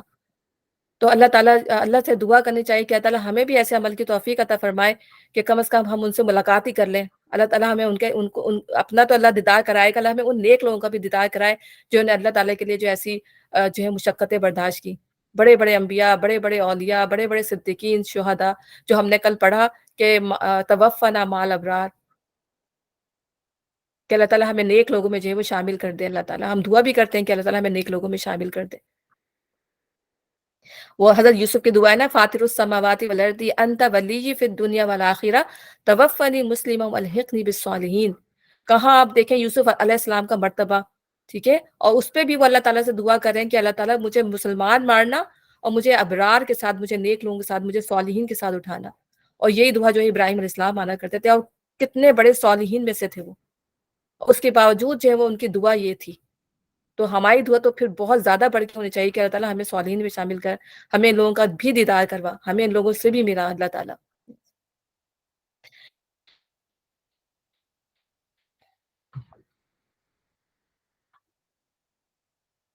Speaker 1: تو اللہ سے دعا کرنی چاہیے کہ اللہ تعالیٰ ہمیں بھی ایسے عمل کی توفیق عطا فرمائے کہ کم از کم ہم ان سے ملاقات ہی کر لیں۔ اللہ تعالیٰ ہمیں اپنا تو اللہ دیدار کرائے گا، اللہ ہمیں ان نیک لوگوں کا بھی دیدار کرائے جو نے اللہ تعالیٰ کے لیے جو ایسی جو ہے مشقتیں برداشت کی، بڑے بڑے انبیاء، بڑے بڑے اولیاء، بڑے بڑے صدیقین، شہداء، جو ہم نے کل پڑھا کہ توفنا مال ابرار، کہ اللہ تعالیٰ ہمیں نیک لوگوں میں جو ہے وہ شامل کر دے۔ اللہ تعالیٰ ہم دعا بھی کرتے ہیں کہ اللہ تعالیٰ ہمیں نیک لوگوں میں شامل کر دے۔ وہ حضرت یوسف کی دعا ہے نا، فاطر السماوات والارض انت ولی فی الدنیا والآخرہ توفنی مسلما والحقنی بالصالحین۔ کہاں آپ دیکھیں یوسف علیہ السلام کا مرتبہ، ٹھیک ہے، اور اس پہ بھی وہ اللہ تعالیٰ سے دعا کریں کہ اللہ تعالیٰ مجھے مسلمان مارنا اور مجھے ابرار کے ساتھ، مجھے نیک لوگوں کے ساتھ، مجھے صالحین کے ساتھ اٹھانا۔ اور یہی دعا جو ہے ابراہیم علیہ السلام مانا کرتے تھے، اور کتنے بڑے صالحین میں سے تھے وہ، اس کے باوجود جو ہے وہ ان کی دعا یہ تھی۔ تو ہماری دعا تو پھر بہت زیادہ بڑھ کے ہونی چاہیے کہ اللہ تعالیٰ ہمیں صالحین میں شامل کر، ہمیں ان لوگوں کا بھی دیدار کروا، ہمیں ان لوگوں سے بھی ملا اللہ تعالیٰ۔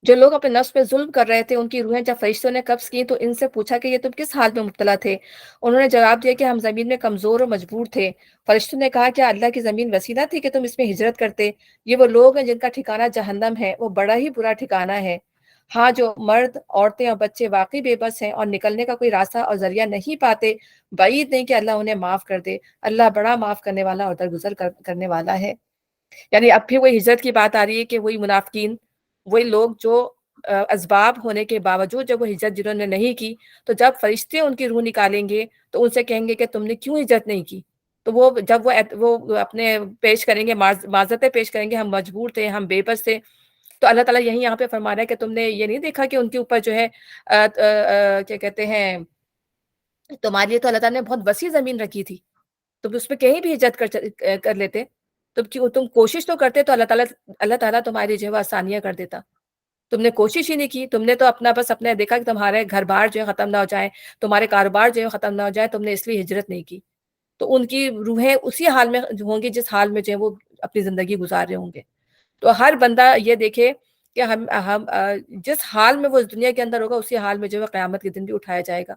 Speaker 1: جو لوگ اپنے نفس پہ ظلم کر رہے تھے ان کی روحیں جب فرشتوں نے قبض کی تو ان سے پوچھا کہ یہ تم کس حال میں مبتلا تھے؟ انہوں نے جواب دیا کہ ہم زمین میں کمزور اور مجبور تھے۔ فرشتوں نے کہا کیا اللہ کی زمین وسیع نہ تھی کہ تم اس میں ہجرت کرتے؟ یہ وہ لوگ ہیں جن کا ٹھکانہ جہنم ہے، وہ بڑا ہی برا ٹھکانہ ہے۔ ہاں جو مرد، عورتیں اور بچے واقعی بے بس ہیں اور نکلنے کا کوئی راستہ اور ذریعہ نہیں پاتے، بعید نہیں کہ اللہ انہیں معاف کر دے۔ اللہ بڑا معاف کرنے والا اور درگزر کرنے والا ہے۔ یعنی اب پھر وہی ہجرت کی بات آ رہی ہے کہ وہی منافقین، وہی لوگ جو اسباب ہونے کے باوجود جب وہ ہجرت جنہوں نے نہیں کی، تو جب فرشتے ان کی روح نکالیں گے تو ان سے کہیں گے کہ تم نے کیوں ہجرت نہیں کی؟ تو وہ جب وہ اپنے پیش کریں گے، معذرتیں پیش کریں گے، ہم مجبور تھے، ہم بے بس تھے، تو اللہ تعالیٰ یہیں یہاں پہ فرما رہا ہے کہ تم نے یہ نہیں دیکھا کہ ان کے اوپر جو ہے کیا کہتے ہیں، تمہارے لیے تو اللہ تعالیٰ نے بہت وسیع زمین رکھی تھی، تم اس پہ کہیں بھی ہجرت کر لیتے، تم کوشش تو کرتے تو اللہ تعالیٰ تمہاری جو ہے وہ آسانیاں کر دیتا۔ تم نے کوشش ہی نہیں کی، تم نے تو اپنا بس اپنے دیکھا کہ تمہارے گھر بار جو ہے ختم نہ ہو جائیں، تمہارے کاروبار جو ہے ختم نہ ہو جائے، تم نے اس لیے ہجرت نہیں کی۔ تو ان کی روحیں اسی حال میں ہوں گی جس حال میں جو ہے وہ اپنی زندگی گزار رہے ہوں گے۔ تو ہر بندہ یہ دیکھے کہ ہم جس حال میں وہ اس دنیا کے اندر ہوگا اسی حال میں جو ہے قیامت کے دن بھی اٹھایا جائے گا۔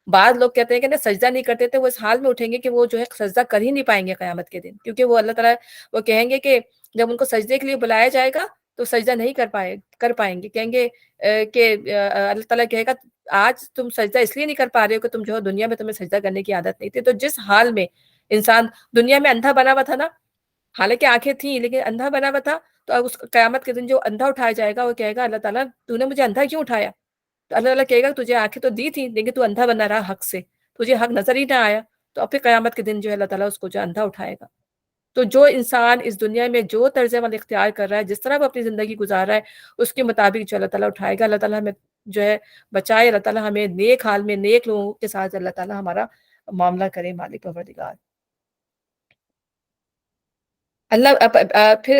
Speaker 1: بعض لوگ کہتے ہیں کہ نا سجدہ نہیں کرتے تھے، وہ اس حال میں اٹھیں گے کہ وہ جو ہے سجدہ کر ہی نہیں پائیں گے قیامت کے دن، کیونکہ وہ اللہ تعالیٰ وہ کہیں گے کہ جب ان کو سجدے کے لیے بلایا جائے گا تو سجدہ نہیں کر پائیں گے، کہیں گے کہ اللہ تعالیٰ کہے گا آج تم سجدہ اس لیے نہیں کر پا رہے ہو کہ تم جو ہے دنیا میں تمہیں سجدہ کرنے کی عادت نہیں تھی۔ تو جس حال میں انسان دنیا میں اندھا بنا ہوا تھا نا، حالانکہ آنکھیں تھیں لیکن اندھا بنا ہوا تھا، تو اب اس قیامت کے دن جو اندھا اٹھایا جائے گا وہ کہے گا اللہ تعالیٰ تو نے مجھے اندھا کیوں اٹھایا؟ تو اللہ تعالیٰ کہے گا تجھے آنکھیں تو دی تھی لیکن تو اندھا بنا رہا حق سے، تجھے حق نظر ہی نہ آیا، تو اب پھر قیامت کے دن جو ہے اللہ تعالیٰ اس کو جو اندھا اٹھائے گا۔ تو جو انسان اس دنیا میں جو طرز عمل اختیار کر رہا ہے، جس طرح وہ اپنی زندگی گزار رہا ہے، اس کے مطابق جو اللہ تعالیٰ اٹھائے گا۔ اللہ تعالیٰ ہمیں جو ہے بچائے، اللہ تعالیٰ ہمیں نیک حال میں نیک لوگوں کے ساتھ اللہ تعالیٰ ہمارا معاملہ کرے، مالک پروردگار۔ اللہ پھر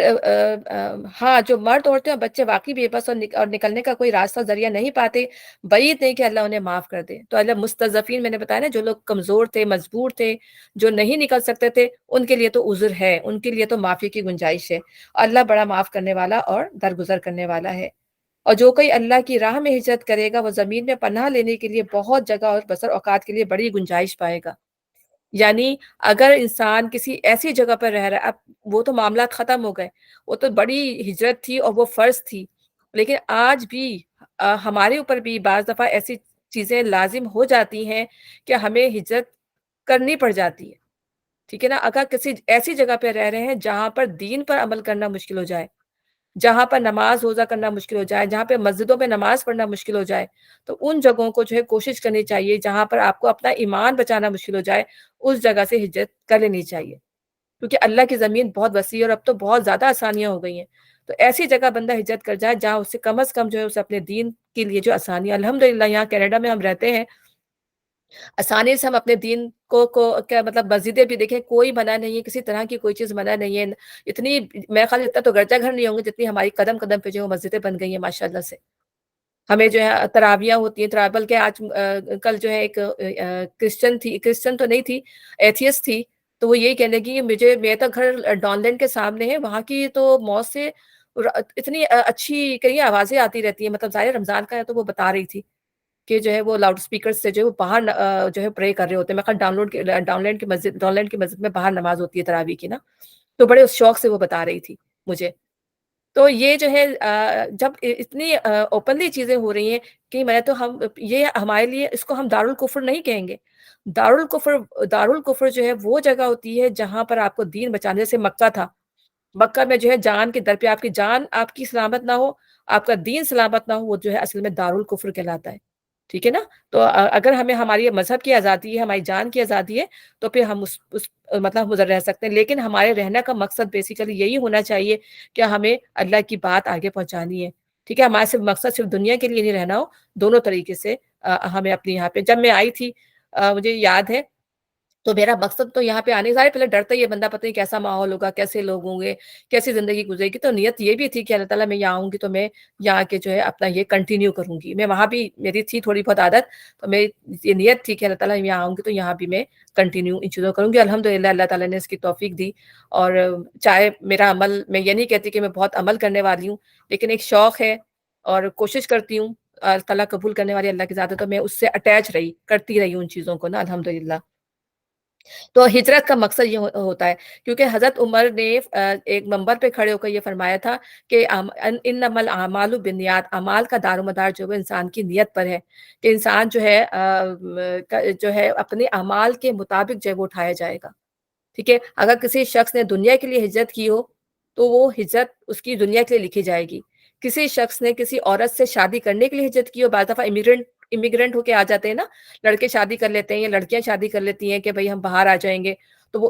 Speaker 1: ہاں، جو مرد عورتیں اور بچے واقعی بے بس اور نکلنے کا کوئی راستہ ذریعہ نہیں پاتے، بعید نہیں کہ اللہ انہیں معاف کر دے۔ تو اللہ مستضعفین میں نے بتایا نا، جو لوگ کمزور تھے، مجبور تھے، جو نہیں نکل سکتے تھے، ان کے لیے تو عذر ہے، ان کے لیے تو معافی کی گنجائش ہے۔ اللہ بڑا معاف کرنے والا اور درگزر کرنے والا ہے۔ اور جو کوئی اللہ کی راہ میں ہجرت کرے گا وہ زمین میں پناہ لینے کے لیے بہت جگہ اور بسر اوقات کے لیے بڑی گنجائش پائے گا۔ یعنی اگر انسان کسی ایسی جگہ پر رہ رہا ہے، اب وہ تو معاملات ختم ہو گئے، وہ تو بڑی ہجرت تھی اور وہ فرض تھی، لیکن آج بھی ہمارے اوپر بھی بعض دفعہ ایسی چیزیں لازم ہو جاتی ہیں کہ ہمیں ہجرت کرنی پڑ جاتی ہے، ٹھیک ہے نا؟ اگر کسی ایسی جگہ پہ رہ رہے ہیں جہاں پر دین پر عمل کرنا مشکل ہو جائے، جہاں پر نماز روزہ کرنا مشکل ہو جائے، جہاں پہ مسجدوں میں نماز پڑھنا مشکل ہو جائے، تو ان جگہوں کو جو ہے کوشش کرنی چاہیے، جہاں پر آپ کو اپنا ایمان بچانا مشکل ہو جائے، اس جگہ سے ہجرت کر لینی چاہیے، کیونکہ اللہ کی زمین بہت وسیع ہے اور اب تو بہت زیادہ آسانیاں ہو گئی ہیں۔ تو ایسی جگہ بندہ ہجرت کر جائے جہاں اس سے کم از کم جو ہے اسے اپنے دین کے لیے جو آسانیاں، الحمدللہ یہاں کینیڈا میں ہم رہتے ہیں، آسانی سے ہم اپنے دین کو کیا مطلب مسجدیں بھی دیکھیں، کوئی منع نہیں ہے، کسی طرح کی کوئی چیز منع نہیں ہے۔ اتنی میرے خیال اتنا تو گرجا گھر نہیں ہوں گے جتنی ہماری قدم قدم پہ جو ہے وہ مسجدیں بن گئی ہیں ماشاءاللہ سے۔ ہمیں جو ہے تراویاں ہوتی ہیں، ترابل کے آج کل جو ہے ایک کرسچن تھی، کرسچن تو نہیں تھی، ایتھیسٹ تھی، تو وہ یہی کہنے لگی کہ میرا تو گھر ڈان لینڈ کے سامنے ہے، وہاں کی تو موت سے اتنی اچھی کئی آوازیں آتی رہتی ہیں، مطلب ظاہر رمضان کا ہے تو وہ بتا رہی تھی کہ جو ہے وہ لاؤڈ اسپیکر سے جو ہے وہ باہر جو ہے پرے کر رہے ہوتے ہیں۔ میں خیال ڈان لینڈ کی مسجد میں باہر نماز ہوتی ہے تراویح کی نا، تو بڑے اس شوق سے وہ بتا رہی تھی مجھے۔ تو یہ جو ہے جب اتنی اوپنلی چیزیں ہو رہی ہیں کہ میں تو یہ ہمارے لیے اس کو ہم دارالکفر نہیں کہیں گے۔ دارالکفر جو ہے وہ جگہ ہوتی ہے جہاں پر آپ کو دین بچانے سے مکہ تھا۔ مکہ میں جو ہے جان کے در پہ آپ کی جان آپ کی سلامت نہ ہو، آپ کا دین سلامت نہ ہو، وہ جو ہے اصل میں دارالکفر کہلاتا ہے، ٹھیک ہے نا؟ تو اگر ہمیں ہماری مذہب کی آزادی ہے، ہماری جان کی آزادی ہے، تو پھر ہم اس مطلب ہم ادھر رہ سکتے ہیں، لیکن ہمارے رہنے کا مقصد بیسیکلی یہی ہونا چاہیے کہ ہمیں اللہ کی بات آگے پہنچانی ہے، ٹھیک ہے؟ ہمارا صرف مقصد صرف دنیا کے لیے نہیں رہنا ہو، دونوں طریقے سے ہمیں اپنی یہاں پہ جب میں آئی تھی مجھے یاد ہے، تو میرا مقصد تو یہاں پہ آنے ظاہر پہلے ڈرتا ہی ہے بندہ، پتہ نہیں کیسا ماحول ہوگا، کیسے لوگ ہوں گے، کیسی زندگی گزرے گی، تو نیت یہ بھی تھی کہ اللہ تعالیٰ میں یہاں آؤں گی تو میں یہاں کے جو ہے اپنا یہ کنٹینیو کروں گی۔ میں وہاں بھی میری تھی تھوڑی بہت عادت، تو میں یہ نیت تھی کہ اللہ تعالیٰ میں یہاں آؤں گی تو یہاں بھی میں کنٹینیو ان چیزوں کروں گی۔ الحمدللہ اللہ تعالیٰ نے اس کی توفیق دی، اور چاہے میرا عمل، میں یہ نہیں کہتی کہ میں بہت عمل کرنے والی ہوں، لیکن ایک شوق ہے اور کوشش کرتی ہوں، اللہ تعالیٰ قبول کرنے والی اللہ کی ذات ہے، تو میں اس سے اٹیچ رہی، کرتی رہی ان چیزوں کو نا الحمدللہ۔ تو ہجرت کا مقصد یہ ہوتا ہے، کیونکہ حضرت عمر نے ایک منبر پہ کھڑے ہو کر یہ فرمایا تھا کہ انما الاعمال بالنیات، اعمال کا دار و مدار جو ہے انسان کی نیت پر ہے، کہ انسان جو ہے اپنے اعمال کے مطابق جو ہے وہ اٹھایا جائے گا، ٹھیک ہے؟ اگر کسی شخص نے دنیا کے لیے ہجرت کی ہو تو وہ ہجرت اس کی دنیا کے لیے لکھی جائے گی۔ کسی شخص نے کسی عورت سے شادی کرنے کے لیے ہجرت کی ہو، بعض دفعہ امیگرینٹ ہو کے آ جاتے ہیں نا، لڑکے شادی کر لیتے ہیں یا لڑکیاں شادی کر لیتی ہیں کہ بھئی ہم باہر آ جائیں گے، تو وہ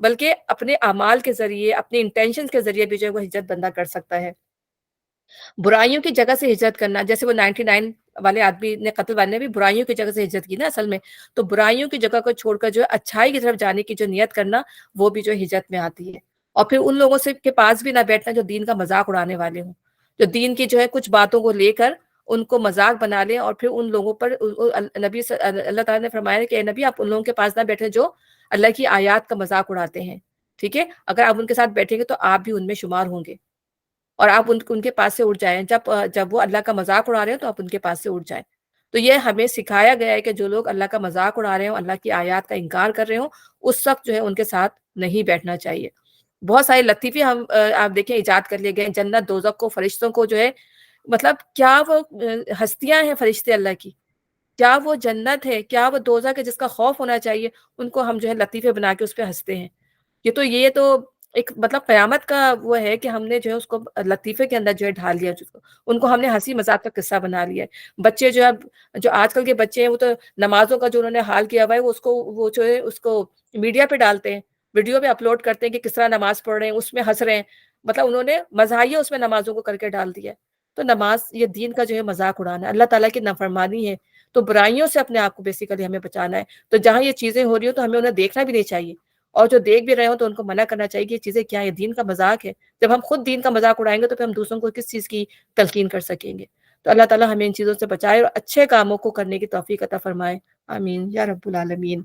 Speaker 1: بلکہ اپنے اعمال کے ذریعے، اپنے انٹینشنز کے ذریعے بھی جو ہے وہ ہجرت بندہ کر سکتا ہے۔ برائیوں کی جگہ سے ہجرت کرنا، جیسے وہ 99 والے آدمی نے، قتل والے نے بھی برائیوں کی جگہ سے ہجرت کی نا اصل میں، تو برائیوں کی جگہ کو چھوڑ کر جو ہے اچھائی کی طرف جانے کی جو نیت کرنا، وہ بھی جو ہے ہجرت میں آتی ہے۔ اور پھر ان لوگوں سے کے پاس بھی نہ بیٹھنا جو دین کا مذاق اڑانے والے ہوں، جو دین کی جو ہے کچھ باتوں کو لے کر ان کو مذاق بنا لیں، اور پھر ان لوگوں پر نبی اللہ تعالیٰ نے فرمایا کہ اے نبی آپ ان لوگوں کے پاس نہ بیٹھے جو اللہ کی آیات کا مذاق اڑاتے ہیں، ٹھیک ہے؟ اگر آپ ان کے ساتھ بیٹھیں گے تو آپ بھی ان میں شمار ہوں گے، اور آپ ان کے پاس سے اٹھ جائیں، جب وہ اللہ کا مذاق اڑا رہے ہیں تو آپ ان کے پاس سے اٹھ جائیں۔ تو یہ ہمیں سکھایا گیا ہے کہ جو لوگ اللہ کا مذاق اڑا رہے ہوں، اللہ کی آیات کا انکار کر رہے ہوں، اس وقت جو ہے ان کے ساتھ نہیں بیٹھنا چاہیے۔ بہت سارے لطیفے ہم آپ دیکھیں ایجاد کر لیے گئے، جنت دوزخ کو، فرشتوں کو جو ہے، مطلب کیا وہ ہستیاں ہیں فرشتے اللہ کی، کیا وہ جنت ہے، کیا وہ دوزخ ہے جس کا خوف ہونا چاہیے، ان کو ہم جو ہے لطیفے بنا کے اس پہ ہنستے ہیں۔ یہ تو ایک مطلب قیامت کا وہ ہے کہ ہم نے جو ہے اس کو لطیفے کے اندر جو ہے ڈھال دیا، ان کو ہم نے ہنسی مذاق کا قصہ بنا لیا ہے۔ بچے جو ہے، جو آج کل کے بچے ہیں، وہ تو نمازوں کا جو انہوں نے حال کیا ہوا ہے، وہ جو ہے اس کو میڈیا پہ ڈالتے ہیں، ویڈیو پہ اپلوڈ کرتے ہیں کہ کس طرح نماز پڑھ رہے ہیں، اس میں ہنس رہے ہیں، مطلب انہوں نے مزاحیہ اس میں نمازوں کو کر کے ڈال دیا ہے۔ تو نماز یہ دین کا جو ہے مذاق اڑانا ہے، اللہ تعالیٰ کی نافرمانی ہے۔ تو برائیوں سے اپنے آپ کو بیسیکلی ہمیں بچانا ہے۔ تو جہاں یہ چیزیں ہو رہی ہوں تو ہمیں انہیں دیکھنا بھی نہیں چاہیے، اور جو دیکھ بھی رہے ہوں تو ان کو منع کرنا چاہیے کہ یہ چیزیں کیا ہے، دین کا مذاق ہے۔ جب ہم خود دین کا مذاق اڑائیں گے تو پھر ہم دوسروں کو کس چیز کی تلقین کر سکیں گے؟ تو اللہ تعالیٰ ہمیں ان چیزوں سے بچائے اور اچھے کاموں کو کرنے کی توفیق عطا فرمائے، آمین یا رب العالمین۔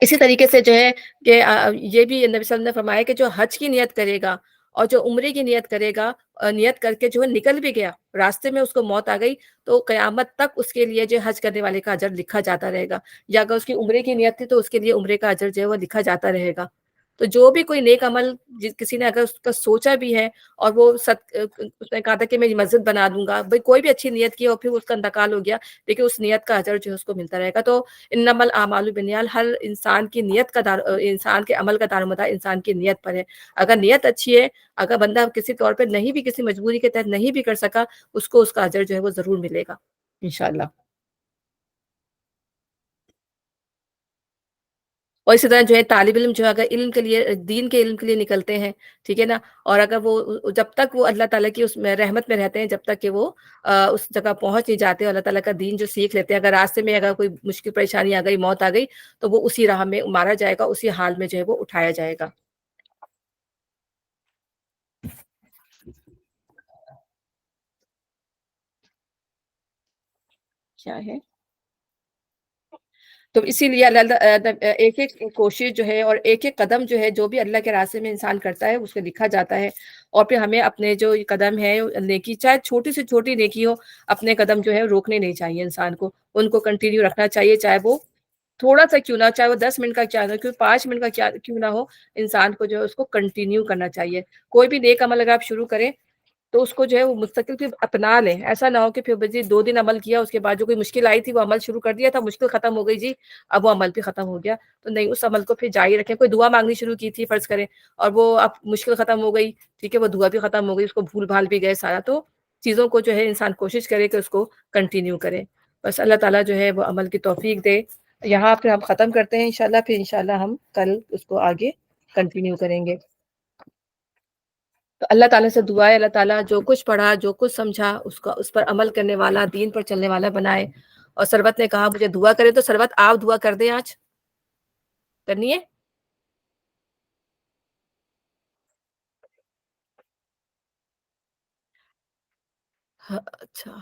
Speaker 1: اسی طریقے سے جو ہے کہ یہ بھی نبی صلی اللہ علیہ وسلم نے فرمایا کہ جو حج کی نیت کرے گا اور جو عمرے کی نیت کرے گا، نیت کر کے جو ہے نکل بھی گیا، راستے میں اس کو موت آ گئی، تو قیامت تک اس کے لیے جو حج کرنے والے کا اجر لکھا جاتا رہے گا، یا اگر اس کی عمرے کی نیت تھی تو اس کے لیے عمرے کا اجر جو ہے وہ لکھا جاتا رہے گا۔ تو جو بھی کوئی نیک عمل کسی نے اگر اس کا سوچا بھی ہے، اور وہ اس نے کہا تھا کہ میں یہ مسجد بنا دوں گا، بھئی کوئی بھی اچھی نیت کی اور پھر اس کا انتقال ہو گیا، لیکن اس نیت کا اجر جو ہے اس کو ملتا رہے گا۔ تو انما الاعمال بالنیات، ہر انسان کی نیت کا انسان کے عمل کا دارومدار انسان کی نیت پر ہے۔ اگر نیت اچھی ہے، اگر بندہ کسی طور پہ نہیں بھی، کسی مجبوری کے تحت نہیں بھی کر سکا، اس کو اس کا اجر جو ہے وہ ضرور ملے گا انشاءاللہ۔ اور اسی طرح جو ہے طالب علم جو ہے اگر علم کے لیے، دین کے علم کے لیے نکلتے ہیں، ٹھیک ہے نا، اور اگر وہ جب تک وہ اللہ تعالیٰ کی اس میں رحمت میں رہتے ہیں، جب تک کہ وہ اس جگہ پہنچ نہیں جاتے، اللہ تعالیٰ کا دین جو سیکھ لیتے ہیں، اگر راستے میں اگر کوئی مشکل پریشانی آ گئی، موت آ گئی، تو وہ اسی راہ میں مارا جائے گا، اسی حال میں جو ہے وہ اٹھایا جائے گا۔ کیا ہے؟ تو اسی لیے ایک ایک کوشش جو ہے اور ایک ایک قدم جو ہے، جو بھی اللہ کے راستے میں انسان کرتا ہے اس کو لکھا جاتا ہے، اور پھر ہمیں اپنے جو قدم ہے نیکی، چاہے چھوٹی سے چھوٹی نیکی ہو، اپنے قدم جو ہے روکنے نہیں چاہیے انسان کو، ان کو کنٹینیو رکھنا چاہیے، چاہے وہ تھوڑا سا کیوں نہ، چاہے وہ 10 منٹ کا کیا نہ، کیوں 5 منٹ کا کیوں نہ ہو، انسان کو جو ہے اس کو کنٹینیو کرنا چاہیے۔ کوئی بھی نیک عمل اگر آپ شروع کریں تو اس کو جو ہے وہ مستقل پھر اپنا لیں، ایسا نہ ہو کہ پھر جی 2 دن عمل کیا، اس کے بعد جو کوئی مشکل آئی تھی وہ عمل شروع کر دیا تھا، مشکل ختم ہو گئی جی، اب وہ عمل بھی ختم ہو گیا، تو نہیں، اس عمل کو پھر جاری رکھیں۔ کوئی دعا مانگنی شروع کی تھی فرض کریں، اور وہ اب مشکل ختم ہو گئی، ٹھیک ہے، وہ دعا بھی ختم ہو گئی، اس کو بھول بھال بھی گئے سارا، تو چیزوں کو جو ہے انسان کوشش کرے کہ اس کو کنٹینیو کرے۔ بس اللہ تعالیٰ جو ہے وہ عمل کی توفیق دے۔ یہاں پھر ہم ختم کرتے ہیں انشاءاللہ، پھر انشاءاللہ ہم کل اس کو آگے کنٹینیو کریں گے۔ تو اللہ تعالیٰ سے دعا ہے اللہ تعالیٰ جو کچھ پڑھا، جو کچھ سمجھا، اس پر عمل کرنے والا، دین پر چلنے والا بنائے۔ اور سروت نے کہا مجھے دعا کرے، تو سروت آپ دعا کر دیں، آج کرنی ہے؟ ہاں، اچھا،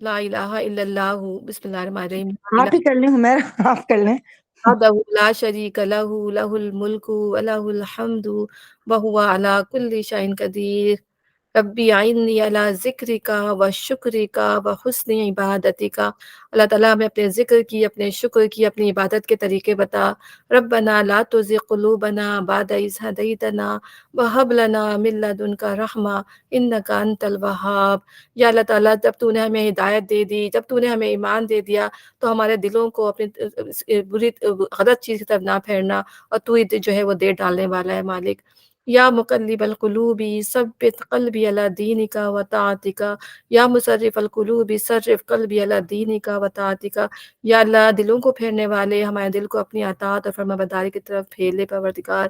Speaker 1: لا الہ الا اللہ، بسم اللہ الرحمن الرحیم، لا
Speaker 2: آپ ہی کر لیں حمیر، آپ کر لیں۔
Speaker 1: وحدہ لا شریک لہ، لہ الملک ولہ الحمد وہو علی کل شیء قدیر۔ ربی اعنی علی ذکرک و شکرک و حسن عبادتک۔ اللہ تعالیٰ ہمیں اپنے ذکر کی، اپنے شکر کی، اپنی عبادت کے طریقے بتا۔ ربنا لا تزغ قلوبنا بعد اذ ہدیتنا وہب لنا من لدنک رحمہ انک انت الوہاب۔ یا اللہ تعالیٰ جب تو نے ہمیں ہدایت دے دی، جب تو نے ہمیں ایمان دے دیا، تو ہمارے دلوں کو اپنی بری غلط چیز کی طرف نہ پھیرنا، اور تو ہی جو ہے وہ دے ڈالنے والا ہے مالک۔ یا مقلب القلوب ثبت قلبی علی دینک و طاعتک، یا مصرف القلوب صرف قلبی علی دینک و طاعتک، یا اللہ دلوں کو پھیرنے والے ہمارے دل کو اپنی اطاعت اور فرمانبرداری کی طرف پھیر لے پروردگار۔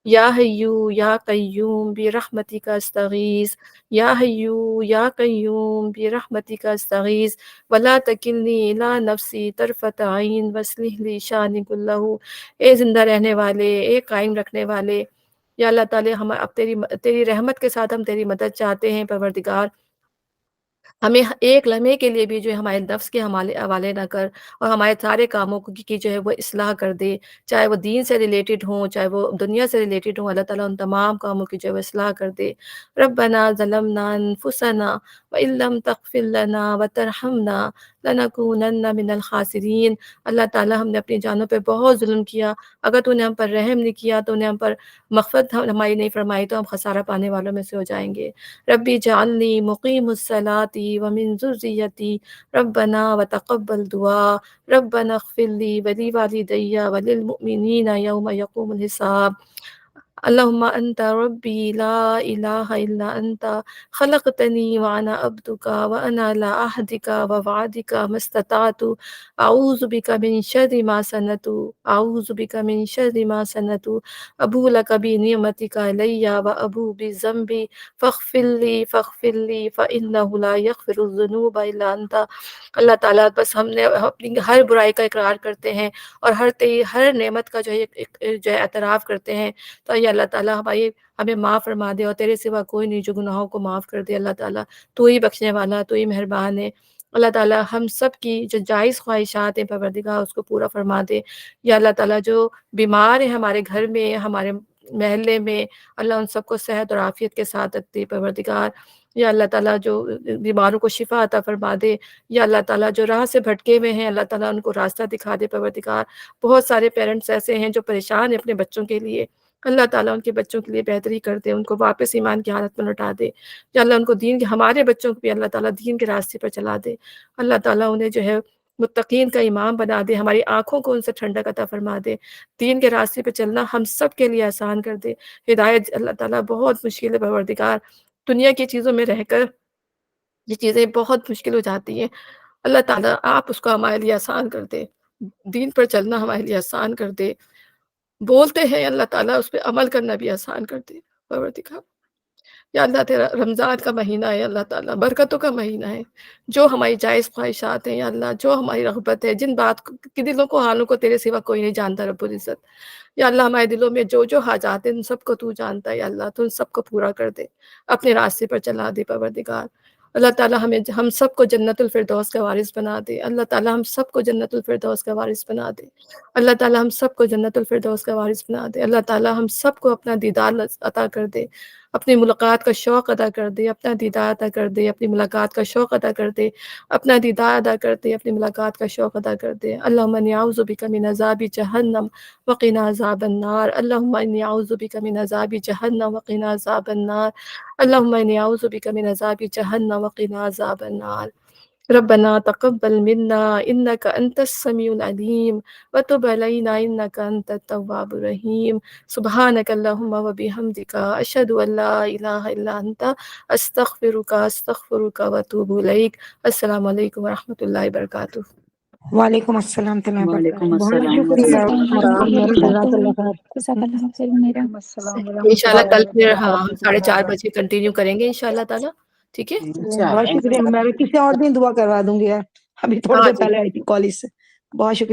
Speaker 1: یا حیو یا قیوم برحمتک استغیث، یا حیو یا قیوم برحمتک استغیث ولا تکلنی الی نفسی طرفۃ عین واصلح لی شانی کلہ۔ اے زندہ رہنے والے، اے قائم رکھنے والے، یا اللہ تعالی ہم اب تیری رحمت کے ساتھ ہم تیری مدد چاہتے ہیں پروردگار، ہمیں ایک لمحے کے لیے بھی جو ہے ہمارے نفس کے حوالے نہ کر، اور ہمارے سارے کاموں کی جو ہے وہ اصلاح کر دے، چاہے وہ دین سے ریلیٹڈ ہوں، چاہے وہ دنیا سے ریلیٹڈ ہوں، اللہ تعالیٰ ان تمام کاموں کی جو ہے وہ اصلاح کر دے۔ ربنا ظلمنا انفسنا وان لم تغفر لنا وترحمنا لنکونن من الخاسرین۔ اللہ تعالیٰ ہم نے اپنی جانوں پہ بہت ظلم کیا، اگر تو نے ہم پر رحم نہیں کیا، تو نے ہم پر مغفرت ہماری نہیں فرمائی، تو ہم خسارہ پانے والوں میں سے ہو جائیں گے۔ ربی جعلنی مقیم الصلاۃ ومن ذریتی ربنا وتقبل دعا ربنا اغفر لی ولی والدی وللمؤمنین یوم یقوم الحساب۔ اللہم انت ربی لا الہ الا انت خلقتنی وانا عبدک وانا علی عہدک ووعدک ما استطعت اعوذ بک من شر ما صنعت اعوذ بک من شر ما صنعت ابوء لک بنعمتک علی وابوء بذنبی فاغفر لی فإنہ لا یغفر الذنوب الا انت۔ اللہ تعالیٰ بس ہم نے اپنی ہر برائی کا اقرار کرتے ہیں، اور ہر نعمت کا جو ہے اعتراف کرتے ہیں، تو یہ اللہ تعالیٰ ہمیں معاف فرما دے، اور تیرے سوا کوئی نہیں جو گناہوں کو معاف کر دے۔ اللہ تعالیٰ تو ہی بخشنے والا، تو ہی مہربان ہے۔ اللہ تعالیٰ ہم سب کی جو جائز خواہشات ہیں پروردگار اس کو پورا فرما دے۔ یا اللہ تعالیٰ جو بیمار ہیں ہمارے گھر میں، ہمارے محلے میں، اللہ ان سب کو صحت اور عافیت کے ساتھ رکھتے پروردگار۔ یا اللہ تعالیٰ جو بیماروں کو شفا عطا فرما دے۔ یا اللہ تعالیٰ جو راہ سے بھٹکے ہوئے ہیں، اللہ تعالیٰ ان کو راستہ دکھا دے پروردگار۔ بہت سارے پیرنٹس ایسے ہیں جو پریشان ہیں اپنے بچوں کے لیے، اللہ تعالیٰ ان کے بچوں کے لیے بہتری کر دے، ان کو واپس ایمان کی حالت میں لوٹا دے۔ یا اللہ ان کو ہمارے بچوں کو بھی اللہ تعالیٰ دین کے راستے پر چلا دے۔ اللہ تعالیٰ انہیں جو ہے متقین کا امام بنا دے، ہماری آنکھوں کو ان سے ٹھنڈک عطا فرما دے۔ دین کے راستے پہ چلنا ہم سب کے لیے آسان کر دے۔ ہدایت اللہ تعالیٰ بہت مشکل ہے پروردگار، دنیا کی چیزوں میں رہ کر یہ چیزیں بہت مشکل ہو جاتی ہیں۔ اللہ تعالیٰ آپ اس کو ہمارے لیے آسان کر دے، دین پر چلنا ہمارے لیے آسان کر دے۔ بولتے ہیں اللہ تعالیٰ اس پہ عمل کرنا بھی آسان کر دے پروردگار۔ یا اللہ تیرا رمضان کا مہینہ ہے، اللہ تعالیٰ برکتوں کا مہینہ ہے، جو ہماری جائز خواہشات ہیں یا اللہ، جو ہماری رغبت ہے، جن بات کی دلوں کو حالوں کو تیرے سوا کوئی نہیں جانتا رب العزت، یا اللہ ہمارے دلوں میں جو حاجات ہیں ان سب کو تو جانتا ہے، یا اللہ تو ان سب کو پورا کر دے، اپنے راستے پر چلا دے پروردگار۔ اللہ تعالیٰ ہم سب کو جنت الفردوس کا وارث بنا دے۔ اللہ تعالیٰ ہم سب کو جنت الفردوس کا وارث بنا دے۔ اللہ تعالیٰ ہم سب کو جنت الفردوس کا وارث بنا دے۔ اللہ تعالیٰ ہم سب کو اپنا دیدار عطا کر دے، اپنی ملاقات کا شوق ادا کر دے، اپنا دیدار ادا کر دے، اپنی ملاقات کا شوق ادا کر دے، اپنا دیدار ادا کر دے، اپنی ملاقات کا شوق ادا کر دے۔ اللہم انی اعوذ بک من عذاب جہنم وقنا عذاب النار۔ اللہم انی اعوذ بک من عذاب جہنم وقنا عذاب النار۔ اللہم انی اعوذ بک من عذاب جہنم وقنا عذاب النار۔ ربنا تقبل منا انك انت السميع العليم وتب علينا انك انت التواب الرحيم۔ سبحانك اللهم وبحمدك اشهد ان لا اله الا انت استغفرك واتوب اليك۔ السلام علیکم ورحمۃ اللہ وبرکاتہ۔
Speaker 2: وعلیکم السلام ورحمۃ اللہ
Speaker 3: وعلیکم
Speaker 2: وبرکاتہ۔ بہت
Speaker 3: السلام
Speaker 2: شکریہ
Speaker 3: ورحمۃ
Speaker 4: السلام
Speaker 3: اللہ
Speaker 2: عمرہ،
Speaker 4: علیکم
Speaker 3: وبرکاتہ۔
Speaker 2: جزاک اللہ خیر۔
Speaker 4: جزاک اللہ خیر میرا۔
Speaker 3: وعلیکم السلام ورحمۃ
Speaker 1: انشاءاللہ
Speaker 3: اللہ
Speaker 1: کل پھر ہاں ہم
Speaker 3: وبرکاتہ۔
Speaker 1: 4:30 بجے کنٹینیو کریں گے انشاءاللہ تعالیٰ، ٹھیک ہے؟
Speaker 2: بہت
Speaker 3: انشاءاللہ
Speaker 2: شکریہ، میں کسی اور دن دعا کروا دوں گی یار، ابھی تھوڑی
Speaker 1: ہاں
Speaker 2: دیر
Speaker 1: جی۔
Speaker 2: پہلے آئی تھی کالج سے۔ بہت شکریہ۔